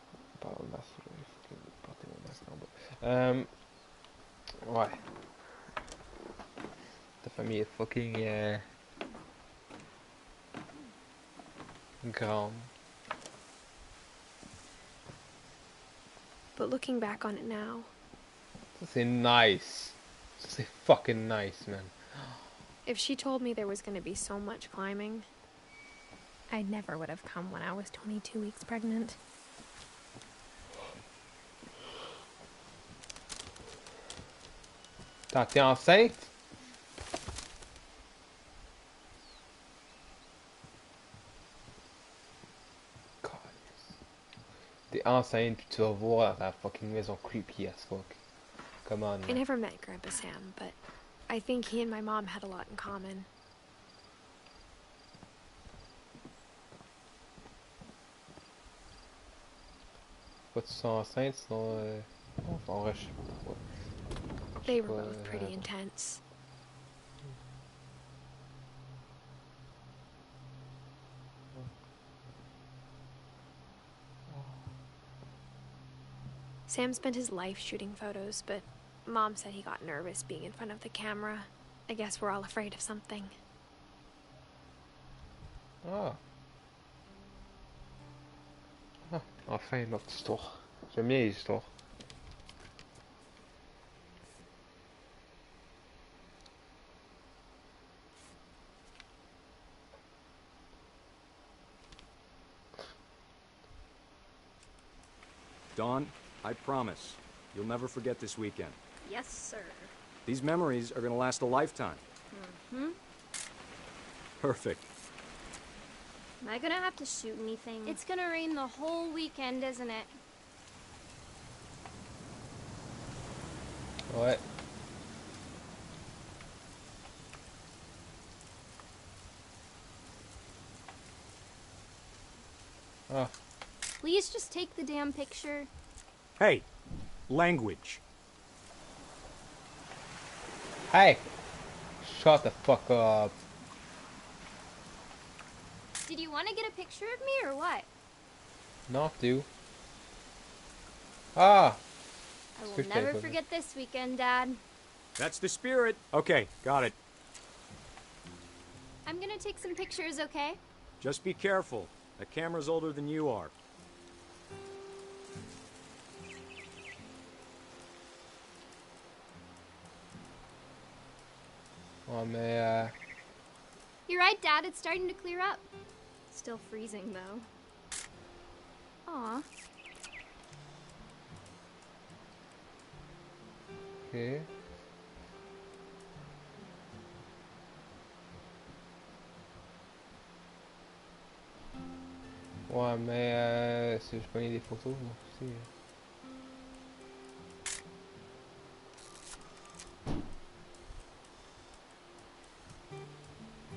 Ouais. Ta famille est fucking grande. But looking back on it now, Ça c'est nice. Ça c'est fucking nice, man. if she told me there was going to be so much climbing, I never would have come when I was 22 weeks pregnant. T'es enceinte? T'es enceinte puis tu vas voir dans ta fucking maison creepy as fuck. Come on. I never met Grandpa Sam, but I think he and my mom had a lot in common. Pas tu sont enceintes, sinon on rush. They were both pretty intense. Sam spent his life shooting photos, but Mom said he got nervous being in front of the camera. I guess we're all afraid of something. Ah. Ah, enfin une autre histoire. J'aime bien les histoires. Dawn, I promise, you'll never forget this weekend. Yes, sir. These memories are gonna last a lifetime. Mm-hmm. Perfect. Am I gonna have to shoot anything? It's gonna rain the whole weekend, isn't it? Ouais. Ah. Please just take the damn picture. Hey, language. Hey! Shut the fuck up. Did you want to get a picture of me or what? Not do. Ah! I will never forget this weekend, Dad. That's the spirit. Okay, got it. I'm gonna take some pictures, okay? Just be careful. That camera's older than you are. Oh, mais You're right, Dad. It's starting to clear up. Still freezing, though. Aw. Ok. Ouais, mais si je prenais des photos, moi aussi.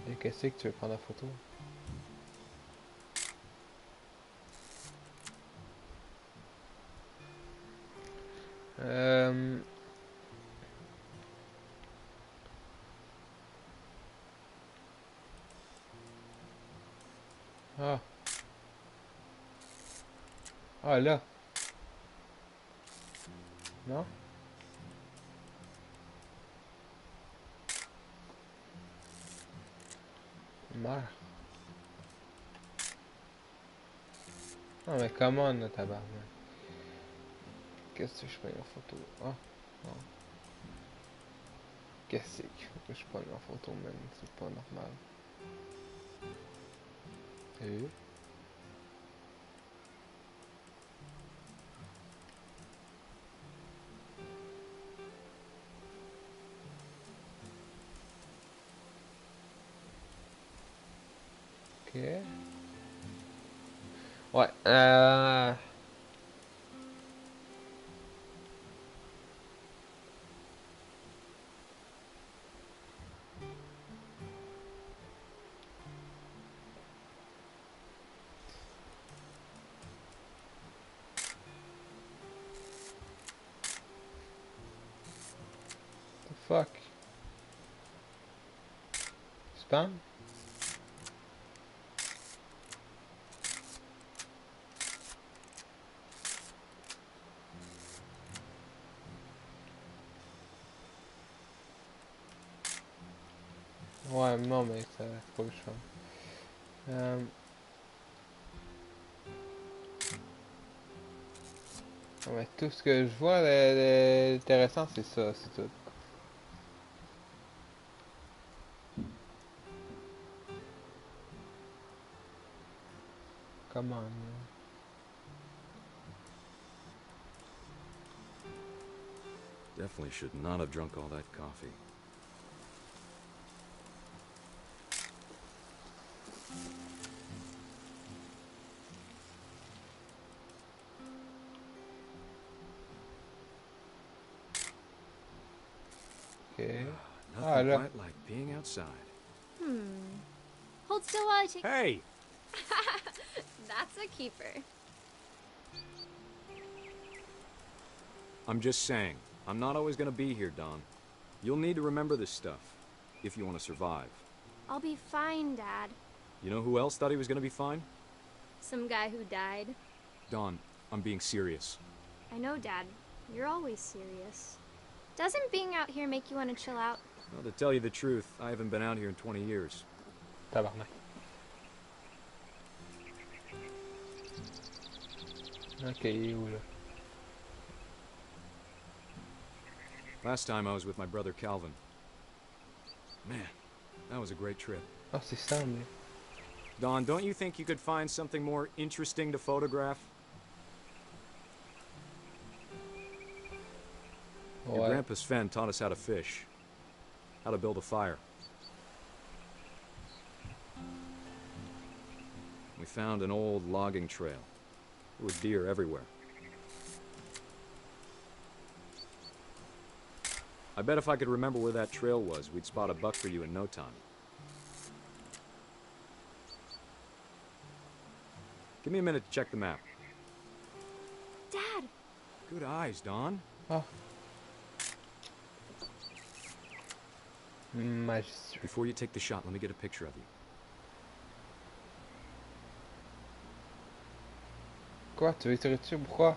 Et qu'est-ce que tu veux prendre la photo? Ah. Ah, là. Non? Merde. Ah, mais comment, là, tabarnak? Qu'est-ce que je prends en photo? Ah, non. Qu'est-ce qu'il faut que je prenne en photo, man? C'est pas normal. T'as vu? Ok. Ouais, the fuck? Spam? Ouais, non, mais ça, faut que je fasse. Ouais, tout ce que je vois d'intéressant, c'est ça, c'est tout. Comment? Definitely should not have drunk all that coffee. Ok. Ah, Nothing là. quite like being outside. Hold still while I take... Hey! That's a keeper. I'm just saying, I'm not always gonna be here, Don. You'll need to remember this stuff, if you want to survive. I'll be fine, Dad. You know who else thought he was gonna be fine? Some guy who died. Don, I'm being serious. I know, Dad. You're always serious. Doesn't being out here make you want to chill out? Well, to tell you the truth, I haven't been out here in 20 years. Tabarnak. Ok, il est où là? Last time I was with my brother Calvin. Man, that was a great trip. Ah, c'est ça, mais. Don, don't you think you could find something more interesting to photograph? Your Ouais. grandpa Sven taught us how to fish, how to build a fire. We found an old logging trail. There were deer everywhere. I bet if I could remember where that trail was, we'd spot a buck for you in no time. Give me a minute to check the map. Dad! Good eyes, Don. Ah. Magistrate. Before you take the shot, let me get a picture of you. Quoi? Tu veux tirer dessus? Pourquoi?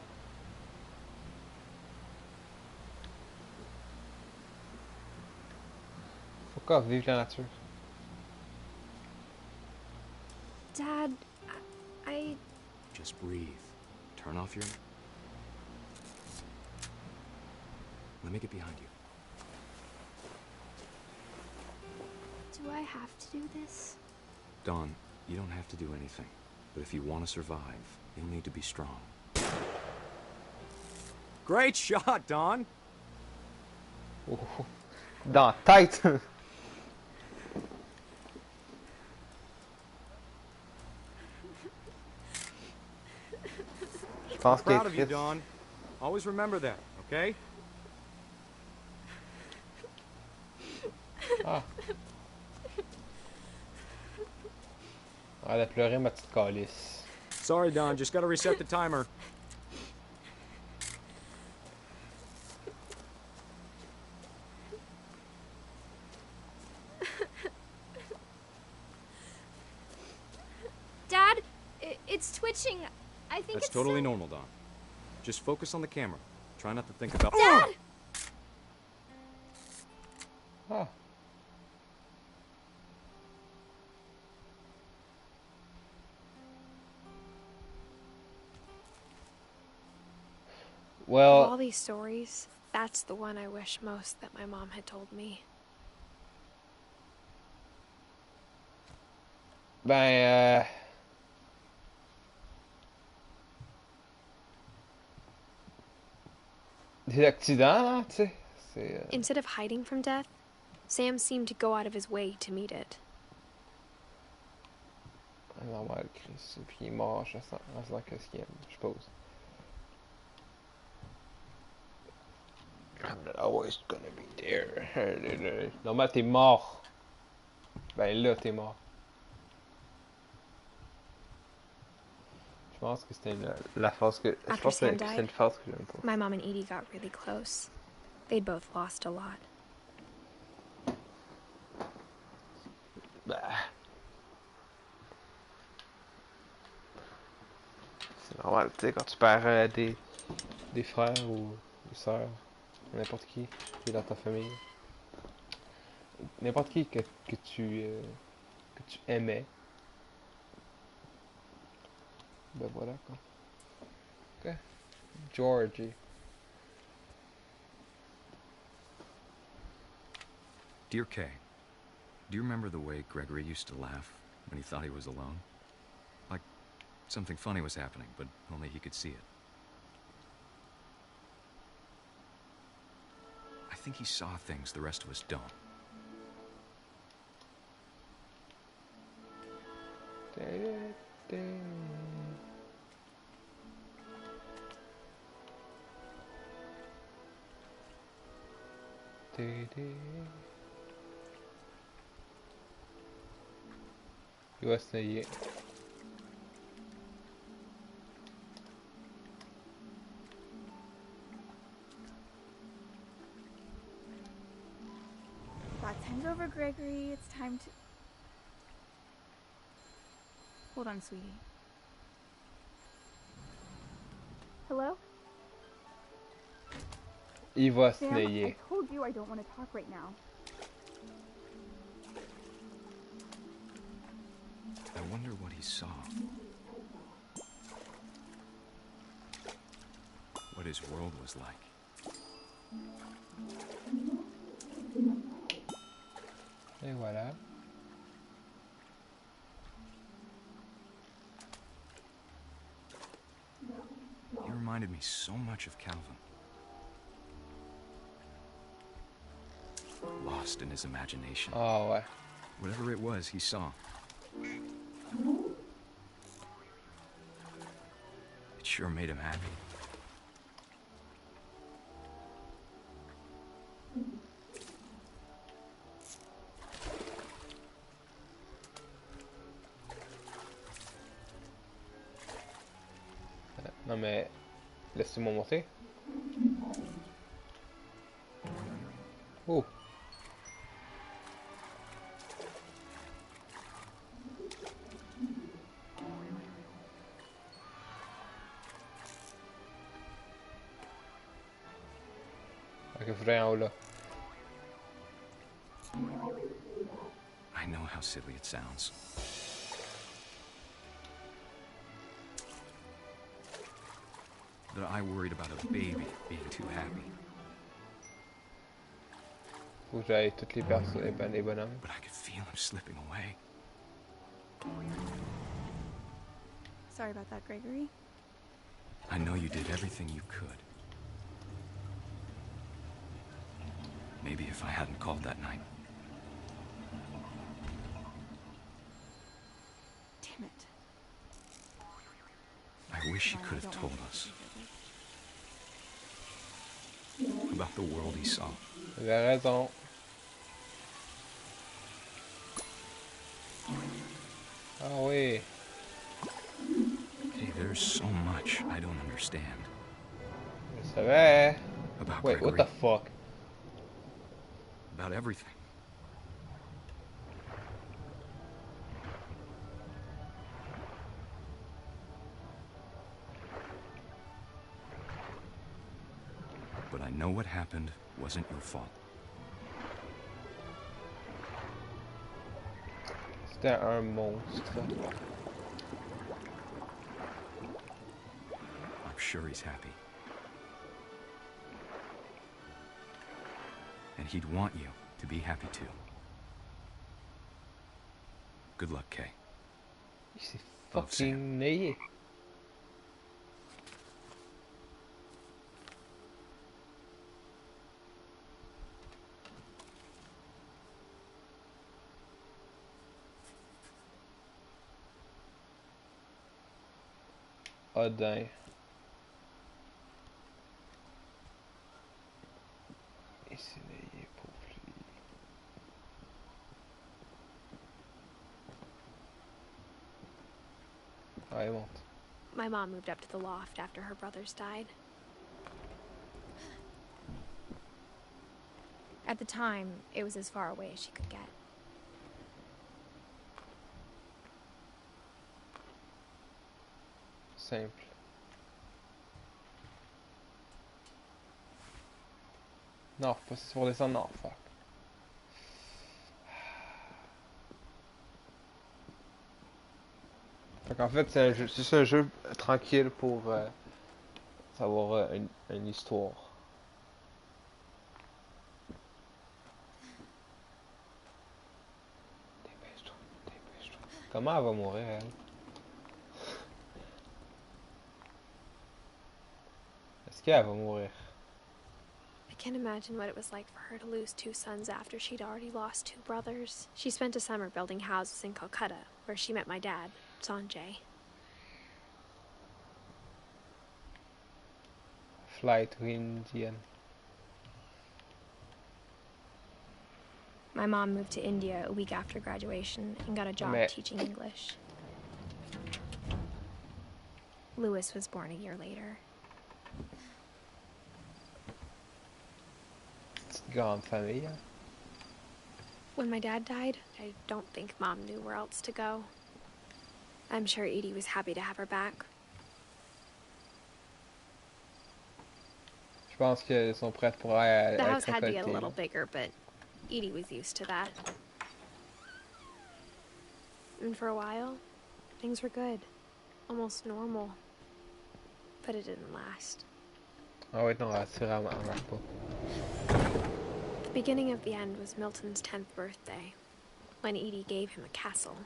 Pourquoi? Vive la nature. Dad, I... Just breathe. Turn off your... Let me get behind you. Do I have to do this? Don, you don't have to do anything. But if you want to survive, you'll need to be strong. Great shot, Don! Oh. Dans la tête! Je pense qu'il est Proud of you, triste. Don. Always remember that, okay? Ah. Ah, elle a pleuré, ma petite calice. Sorry, Don. Just gotta reset the timer. Dad, it's twitching. I think That's it's totally normal, Don. Just focus on the camera. Try not to think about... Dad! Ah. Well, Of all these stories, that's the one I wish most that my mom had told me. ben, des accidents, là, tu sais. C'est. Instead of hiding from death, Sam seemed to go out of his way to meet it. Normal, Chris. Puis il est mort en faisant qu'est-ce qu'il aime, je suppose. I'm not always gonna be there. Normal, t'es mort. Ben là, t'es mort. Je pense que c'était la phase que. Je After pense que Sam c'est died, une phase que j'aime pas. my mom and Edie got really close. They'd both lost a lot. Bah. C'est normal, tu sais, quand tu perds des frères ou des sœurs, n'importe qui est dans ta famille, n'importe qui que tu aimais, ben voilà quoi. Ok. Georgie. Dear Kay, do you remember the way Gregory used to laugh when he thought he was alone? Like something funny was happening, but only he could see it. I think he saw things the rest of us don't. Il va se nailler. That time's over, Gregory. It's time to... Hold on, sweetie. Hello? Il va se Sam, nailler. I told you I don't want to talk right now. I wonder what he saw. What his world was like. Et voilà. He reminded me so much of Calvin. Lost in his imagination. Ah ouais. Whatever it was he saw. It sure made him happy. Non mais laissez-moi monter. Oh. Ok, faudrait en haut là. I know how silly it sounds. That I worried about a baby being too happy. Faut que j'aille toutes les personnes, les bonhommes. But I could feel him slipping away. Sorry about that, Gregory. I know you did everything you could. Maybe if I hadn't called that night. Damn it. I wish he could have told us about the world he saw. Vous avez raison. Ah oui. Hey, there's so much I don't understand. Je savais. About Wait, Gregory. what the fuck? About everything. But I know what happened wasn't your fault. C'était un monstre. I'm sure he's happy. And he'd want you to be happy too. Good luck, Kay. Il s'est fucking naillé. Odin. Il s'est naillé pour lui. Ah, il monte. My mom moved up to the loft after her brothers died. At the time, it was as far away as she could get. Simple. Non, pas si pour descendre, non, fuck. Fait en fait, c'est juste un jeu tranquille pour savoir une histoire. Dépêche-toi, dépêche-toi. Comment elle va mourir, elle? Est-ce qu'elle va mourir? I can't imagine what it was like for her to lose 2 sons after she'd already lost 2 brothers. She spent a summer building houses in Calcutta, where she met my dad, Sanjay. Fly to Indian. My mom moved to India a week after graduation and got a job teaching English. Louis was born a year later. Grande famille. Hein? When my dad died, I don't think Mom knew where else to go. I'm sure Edie was happy to have her back. Je pense qu'ils sont prêts pour être The house had to get a récoltés, little là. bigger, but Edie was used to that. And for a while, things were good. Almost normal. But it didn't last. Ah ouais, non, c'est vraiment pas. The beginning of the end was Milton's 10th birthday, when Edie gave him a castle.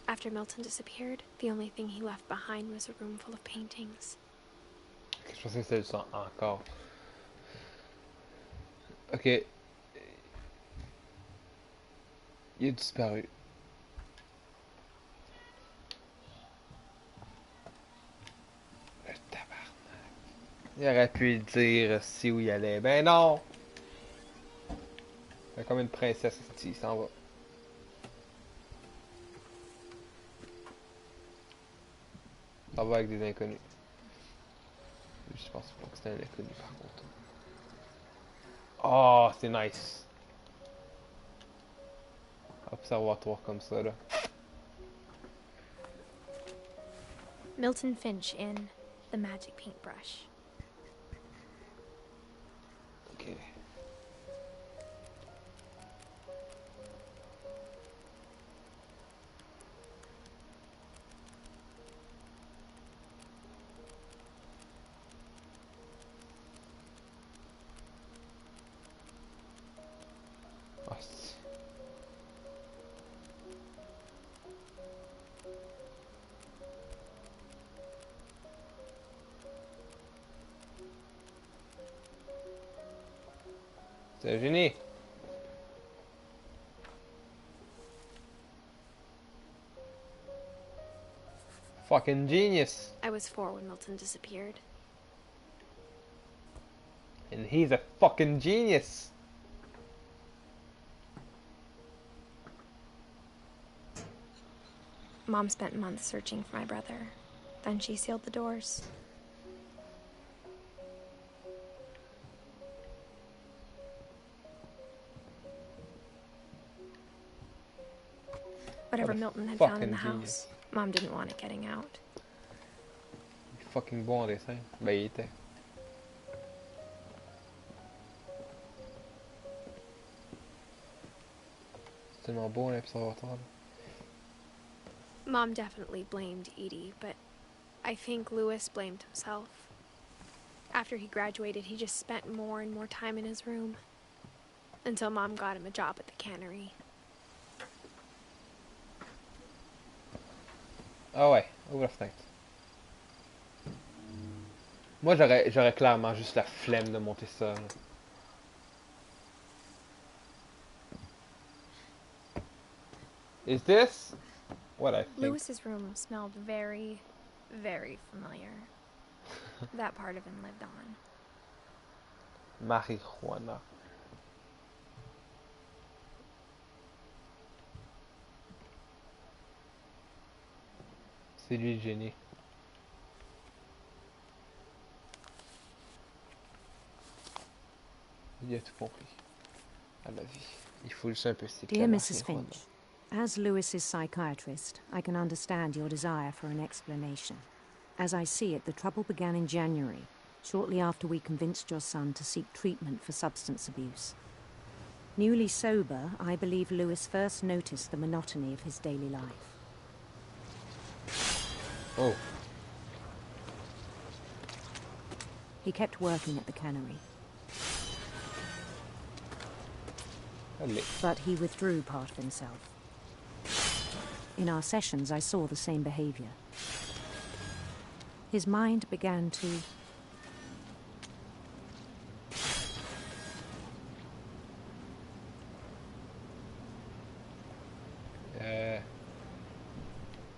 After Milton disappeared, the only thing he left behind was a room full of paintings. Je pensais que c'était le sang encore. Ok. Il a disparu. Le tabarnak. Il aurait pu dire si où il allait. Ben non! C'est comme une princesse, il s'en va. Ça va avec des inconnus. Je pense pas que c'était un inconnu par contre. Oh, c'est nice. Observatoire comme ça là. Milton Finch in The Magic Paintbrush. Ok. Ah, si. C'est un génie. Fucking genius. I was 4 when Milton disappeared. And he's a fucking genius. Mom spent months searching for my brother. Then she sealed the doors. Whatever Milton had found in the house, Mom didn't want it getting out. Fucking bon en dessin. Ben il était. C'est tellement beau l'observatoire. Mom definitely blamed Edie, but I think Louis blamed himself. After he graduated, he just spent more and more time in his room. Until Mom got him a job at the cannery. Ah ouais, ouvre la fenêtre. Moi j'aurais clairement juste la flemme de monter ça. Là. Is this what I think? Louis's room smelled very, very familiar. That part of him lived on. Marijuana. C'est lui le génie. Il a tout compris à la vie. Il faut juste un peu s'éclater. Dear Mrs. Finch, as Louis's psychiatrist, I can understand your desire for an explanation. As I see it, the trouble began in January, shortly after we convinced your son to seek treatment for substance abuse. Newly sober, I believe Louis first noticed the monotony of his daily life. Oh. He kept working at the cannery. But he withdrew part of himself. In our sessions, I saw the same behavior. His mind began to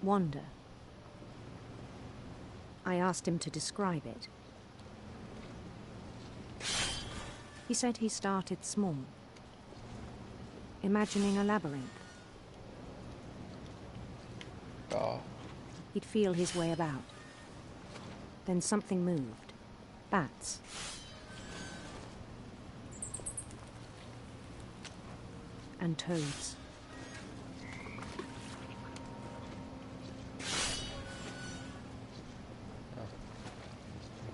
wander. I asked him to describe it. He said he started small, imagining a labyrinth. Oh. He'd feel his way about. Then something moved. Bats. And toads.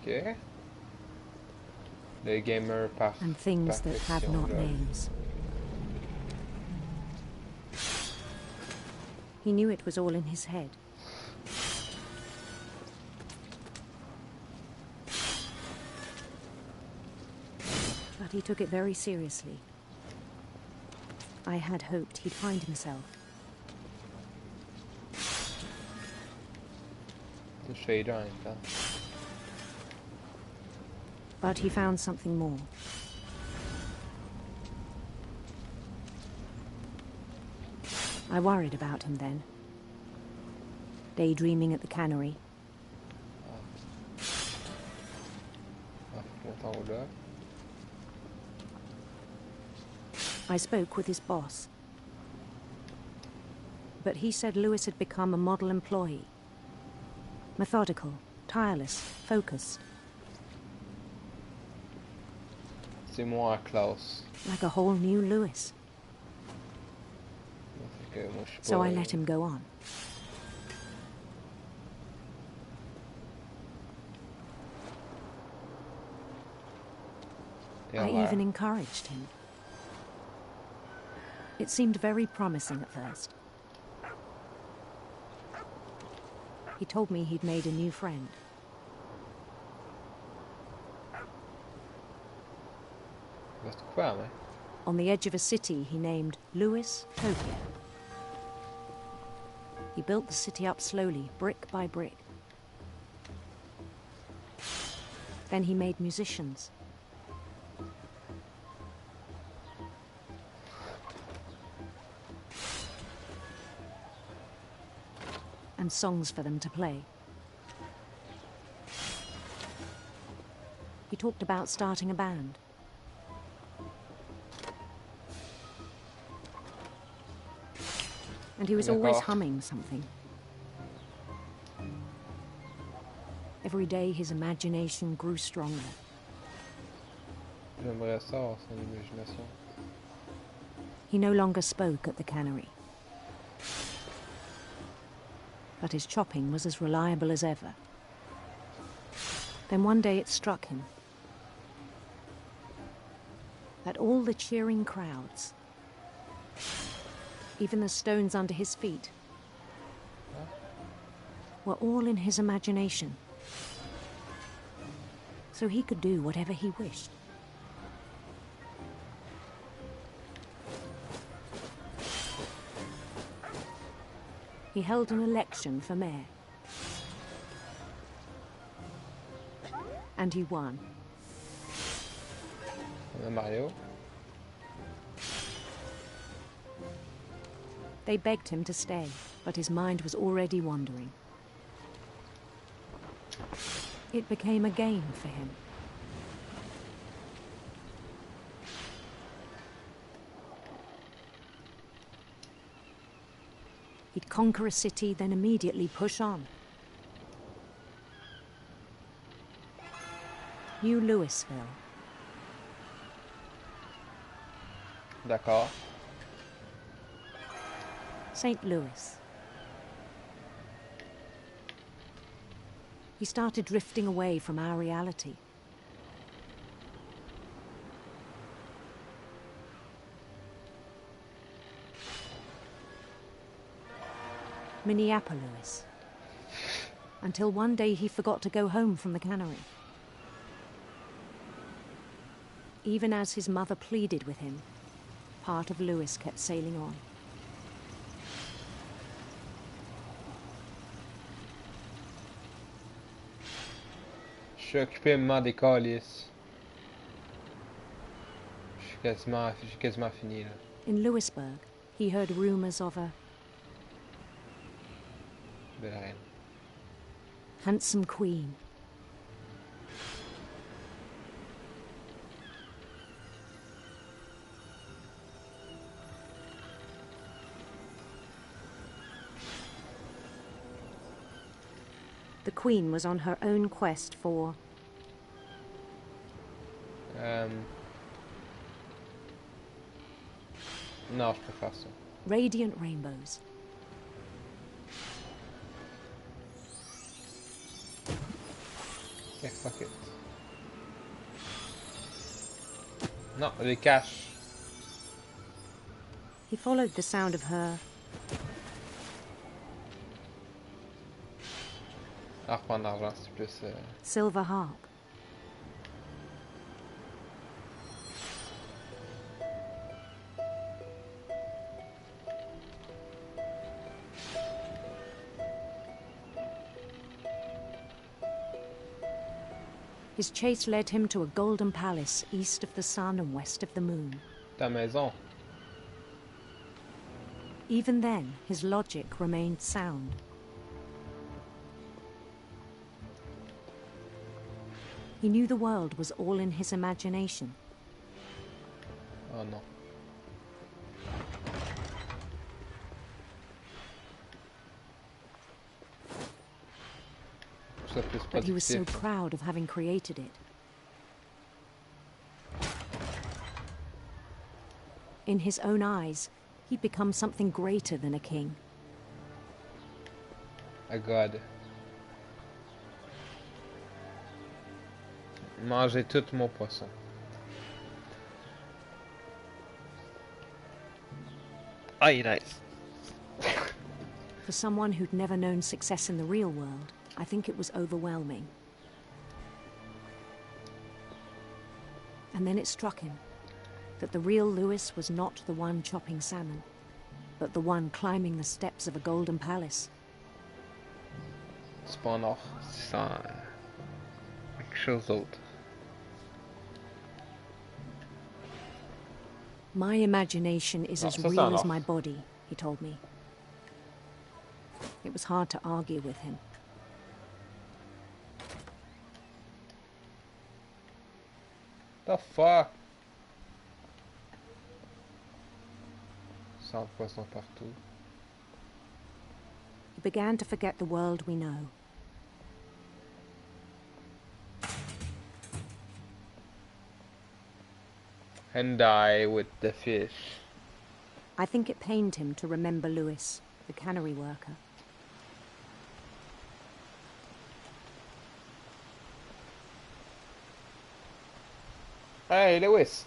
Ok. Le gamer par And things that have not names. He knew it was all in his head. But he took it very seriously. I had hoped he'd find himself. The shader inte. But he found something more. I worried about him then. Daydreaming at the cannery. I spoke with his boss. But he said Lewis had become a model employee. Methodical, tireless, focused. C'est moi, Klaus. Like a whole new Lewis. So I let him go on. I even encouraged him. It seemed very promising at first. He told me he'd made a new friend. On the edge of a city he named Lewis Tokyo. He built the city up slowly, brick by brick. Then he made musicians. And songs for them to play. He talked about starting a band. And he was always humming something. Every day his imagination grew stronger. He no longer spoke at the cannery. But his chopping was as reliable as ever. Then one day it struck him that all the cheering crowds, even the stones under his feet, were all in his imagination. So he could do whatever he wished. He held an election for mayor. And he won. Mario. They begged him to stay, but his mind was already wandering. It became a game for him. He'd conquer a city, then immediately push on. New Louisville. D'accord. St. Louis. He started drifting away from our reality. Minneapolis. Until one day he forgot to go home from the cannery. Even as his mother pleaded with him, part of Lewis kept sailing on. Je suis occupé maintenant des calices. J'ai quasiment fini là. In Lewisburg, he heard rumors of a handsome queen. The Queen was on her own quest for... Non, je préfère ça. Radiant rainbows. Yeah, fuck it. Non, les caches. He followed the sound of her... Harpe en argent, c'est plus... silver harp. His chase led him to a golden palace east of the sun and west of the moon. Ta maison. Even then, his logic remained sound. He knew the world was all in his imagination. Oh non. But he was so proud of having created it. In his own eyes, he'd become something greater than a king. A god. Mangez tout mon poisson. Aye, nice. For someone who'd never known success in the real world, I think it was overwhelming. And then it struck him that the real Lewis was not the one chopping salmon, but the one climbing the steps of a golden palace. C'est pas en or, c'est en quelque chose d'autre. My imagination is as real as my body, he told me. It was hard to argue with him. The fuck? Sans poisson partout. He began to forget the world we know. And die with the fish. I think it pained him to remember Lewis, the cannery worker. Hey, Lewis!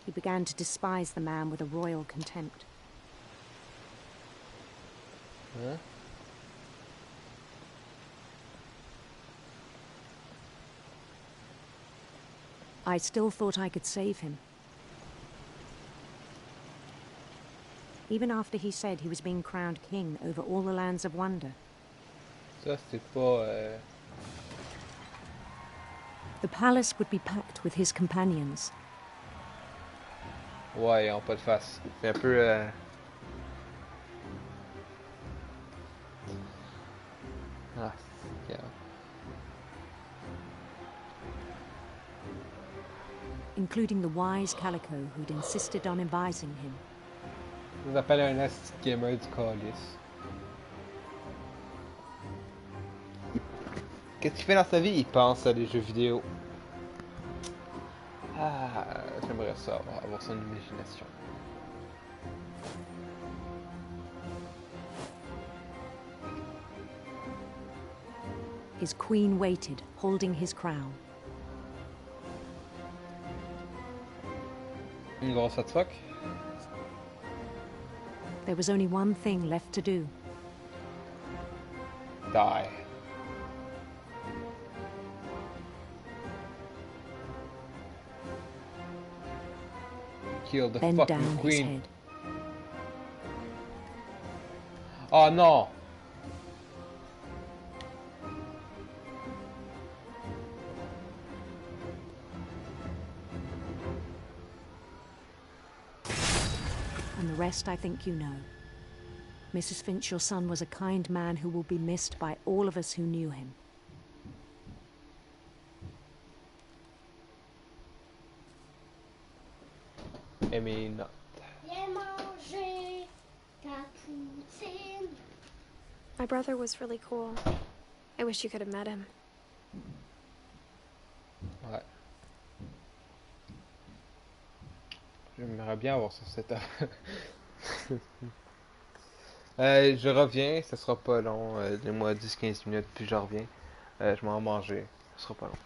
He began to despise the man with a royal contempt. Huh? I still thought I could save him. Even after he said he was being crowned king over all the lands of wonder. Ça, c'est pas... The palace would be packed with his companions. Ouais, ils ont pas de face. C'est un peu... Ah, c'est... Including the wise Calico who'd insisted on advising him. Je vous appelle un asti gamer du calice. Qu'est-ce qu'il fait dans sa vie? Il pense à des jeux vidéo. Ah, j'aimerais ça, avoir son imagination. His queen waited, holding his crown. Une grosse hot fuck? There was only one thing left to do. Die. Kill the Bend fucking down queen. his head. Oh non! And the rest I think you know. Mrs. Finch, your son was a kind man who will be missed by all of us who knew him. Aimez not. Viens manger ta poutine. My brother was really cool. I wish you could have met him. Ouais. J'aimerais bien avoir ça cet heure. Je reviens, ça sera pas long. Donne-moi 10-15 minutes, puis je reviens. Je m'en vais manger. Ça sera pas long.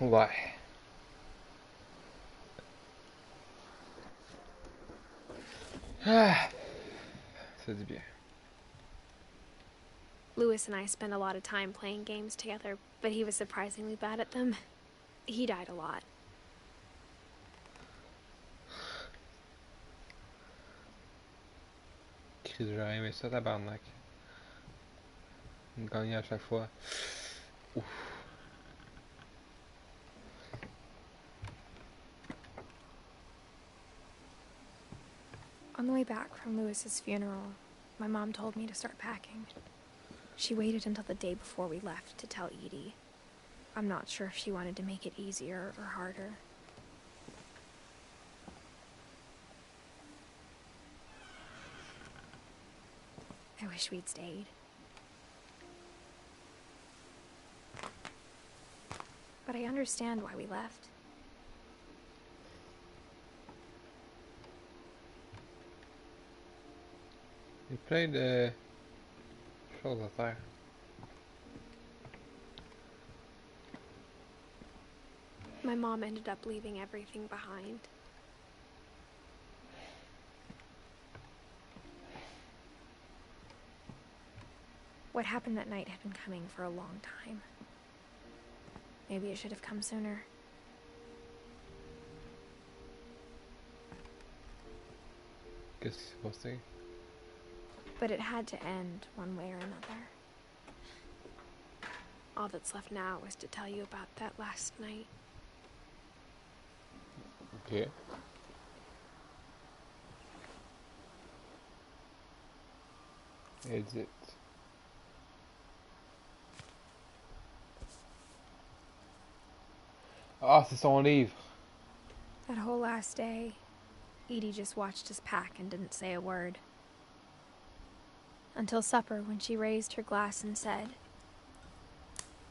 Ouais. Ah, ça dit bien. Lewis and I spent a lot of time playing games together, but he was surprisingly bad at them. He died a lot. Chris, j'aurais aimé ça, tabarnak. Gagner à chaque fois. Ouf. On the way back from Lewis's funeral, my mom told me to start packing. She waited until the day before we left to tell Edie. I'm not sure if she wanted to make it easier or harder. I wish we'd stayed. But I understand why we left. Il y a plein de choses à faire. My mom ended up leaving everything behind. What happened that night had been coming for a long time. Maybe it should have come sooner. Qu'est-ce qui s'est passé? But it had to end one way or another. All that's left now is to tell you about that last night. Ok. Edith. Ah, c'est son livre. That whole last day, Edie just watched us pack and didn't say a word. Until supper, when she raised her glass and said,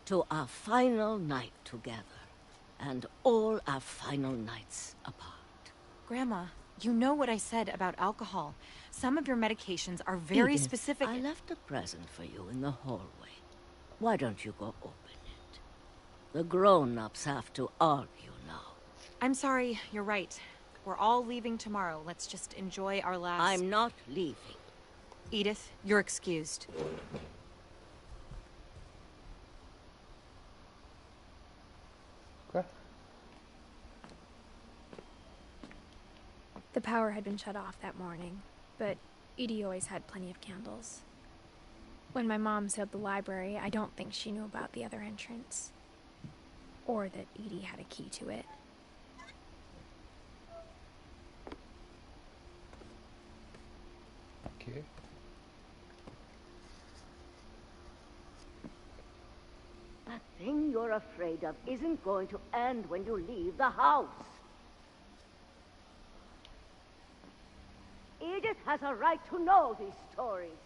"To our final night together, and all our final nights apart." Grandma, you know what I said about alcohol. Some of your medications are very Edith, specific. I left a present for you in the hallway. Why don't you go open it? The grown-ups have to argue now. I'm sorry, you're right. We're all leaving tomorrow. Let's just enjoy our last... I'm not leaving. Edith, you're excused. Quoi? The power had been shut off that morning, but Edie always had plenty of candles. When my mom sealed the library, I don't think she knew about the other entrance. Or that Edie had a key to it. Okay. That thing you're afraid of isn't going to end when you leave the house. Edith has a right to know these stories.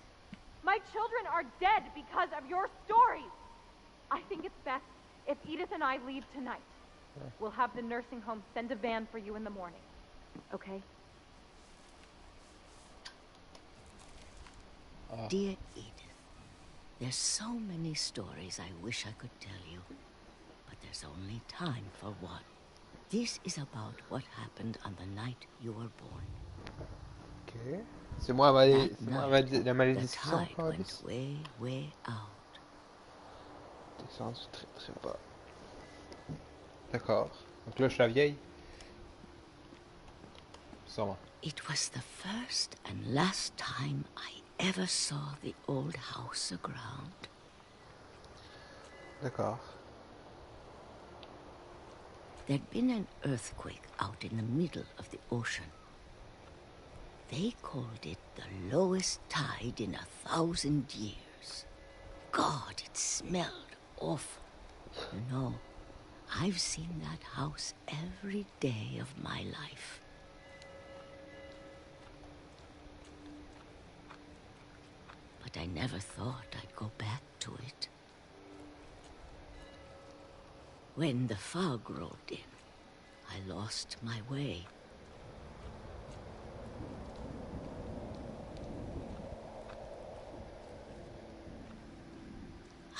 My children are dead because of your stories. I think it's best if Edith and I leave tonight. We'll have the nursing home send a van for you in the morning. Okay? Dear Edith, there's so many stories I wish I could tell you, but there's only time for one. This is about what happened on the night you were born. Ok. C'est moi, la malédiction, the tide went way, way out. Descendre du trait, je sais pas. D'accord. Donc là, je suis la vieille. Sûrement. It was the first and last time I ever saw the old house aground. D'accord. There'd been an earthquake out in the middle of the ocean. They called it the lowest tide in 1,000 years. God, it smelled awful. No, I've seen that house every day of my life. But I never thought I'd go back to it. When the fog rolled in, I lost my way.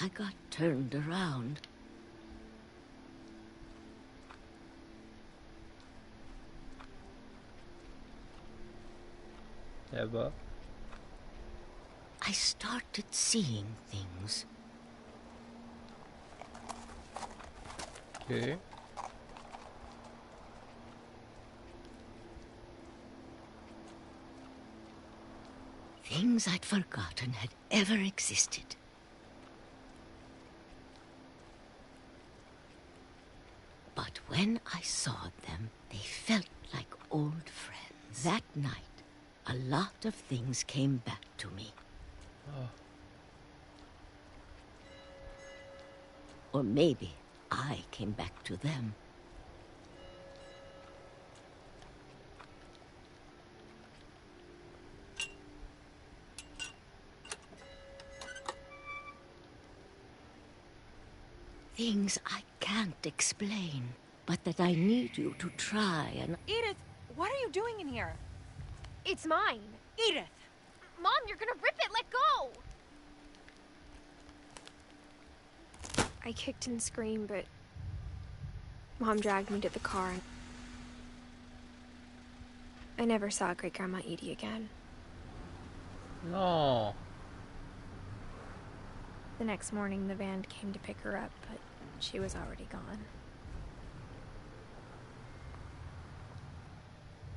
I got turned around. Là-bas. I started seeing things. Okay. Things I'd forgotten had ever existed. But when I saw them, they felt like old friends. That night, a lot of things came back to me. Oh. Or maybe I came back to them. Things I can't explain, but that I need you to try and... Edith, what are you doing in here? It's mine. Edith! Mom, you're gonna rip it! Let go! I kicked and screamed, but Mom dragged me to the car. And I never saw Great-Grandma Edie again. No. The next morning, the van came to pick her up, but she was already gone.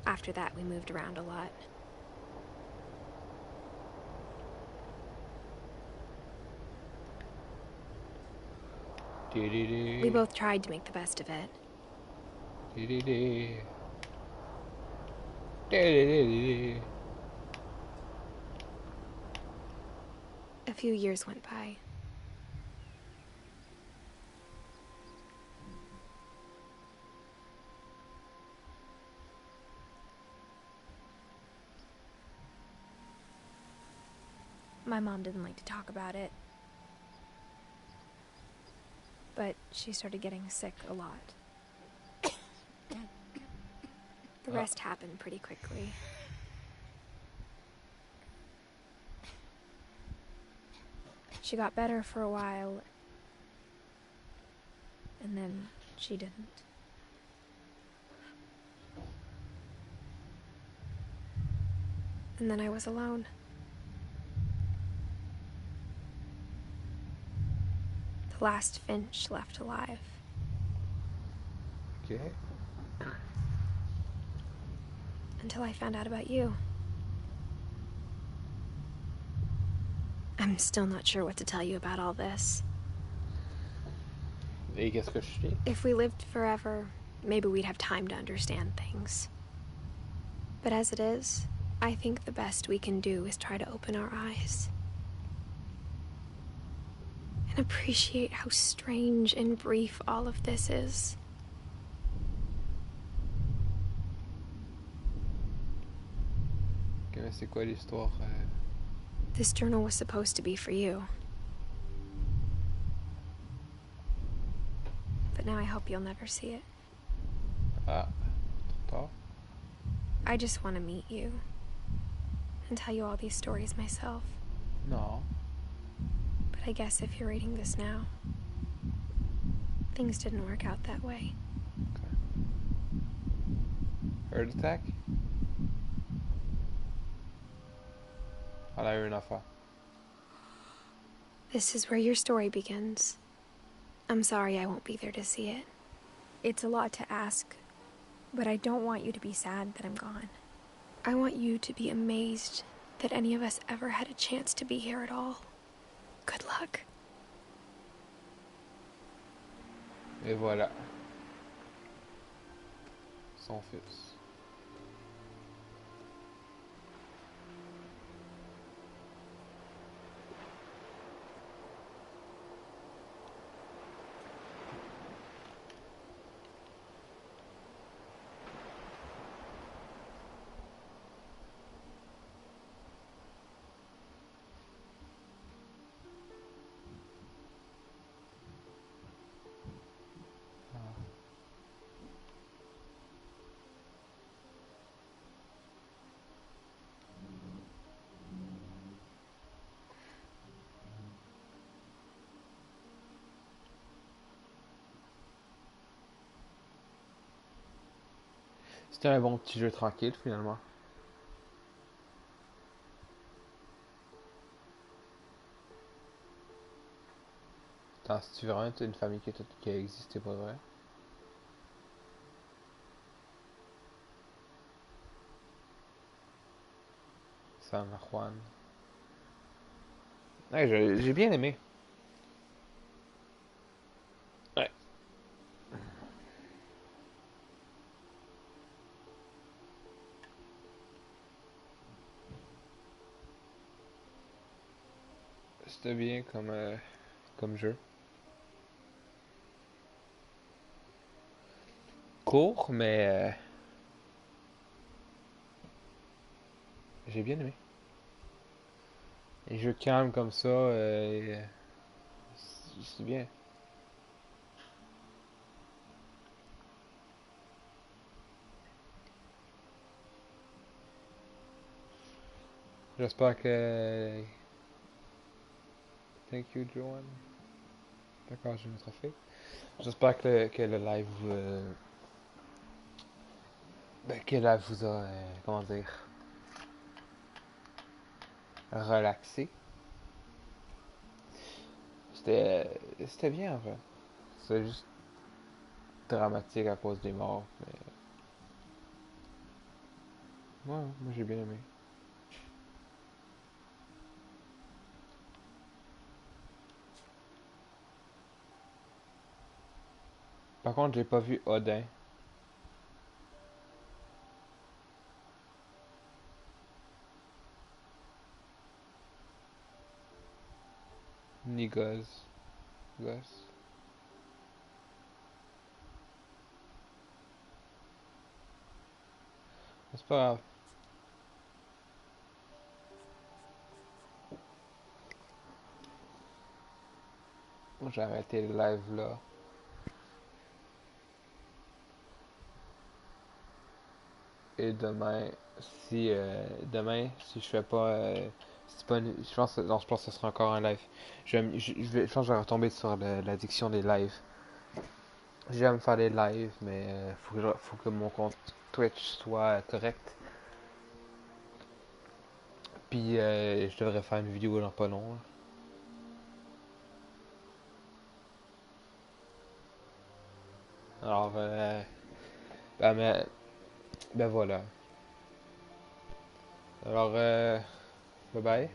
After that, we moved around a lot. We both tried to make the best of it. A few years went by. My mom didn't like to talk about it. But she started getting sick a lot. The rest happened pretty quickly. She got better for a while, and then she didn't. And then I was alone. The last Finch left alive. Okay. Until I found out about you. I'm still not sure what to tell you about all this. Et qu'est-ce que je dis? If we lived forever, maybe we'd have time to understand things. But as it is, I think the best we can do is try to open our eyes. And appreciate how strange and brief all of this is. Okay, mais c'est quoi l'histoire? This journal was supposed to be for you. But now I hope you'll never see it. Ah, trop tard. I just want to meet you and tell you all these stories myself. No. But I guess if you're reading this now, things didn't work out that way. Heart attack? Elle a eu une affaire. This is where your story begins. I'm sorry I won't be there to see it. It's a lot to ask, but I don't want you to be sad that I'm gone. I want you to be amazed that any of us ever had a chance to be here at all. Good luck. Et voilà. Son fils. C'était un bon petit jeu tranquille finalement. penses-tu vraiment que t'as une famille qui a existé pour vrai? San Juan. Ouais, j'ai bien aimé. Ouais. C'était bien comme jeu. Court, mais j'ai bien aimé. Les jeux calmes comme ça, c'est bien. J'espère que... Thank you, Joanne. D'accord, j'ai le trophée. J'espère que le live... que le live vous a... comment dire... relaxé. C'était bien, en fait. C'est juste dramatique à cause des morts, mais... Ouais, moi j'ai bien aimé. Par contre, j'ai pas vu Odin. Ni Goz. Goss. C'est pas grave. Moi j'ai arrêté le live là. Et demain, si je fais pas je pense non, je pense que ce sera encore un live. Je pense que je vais retomber sur l'addiction des lives. J'aime faire des lives, mais faut que mon compte Twitch soit correct. Puis je devrais faire une vidéo dans pas long, là. Alors ben, ben voilà. Alors bye bye.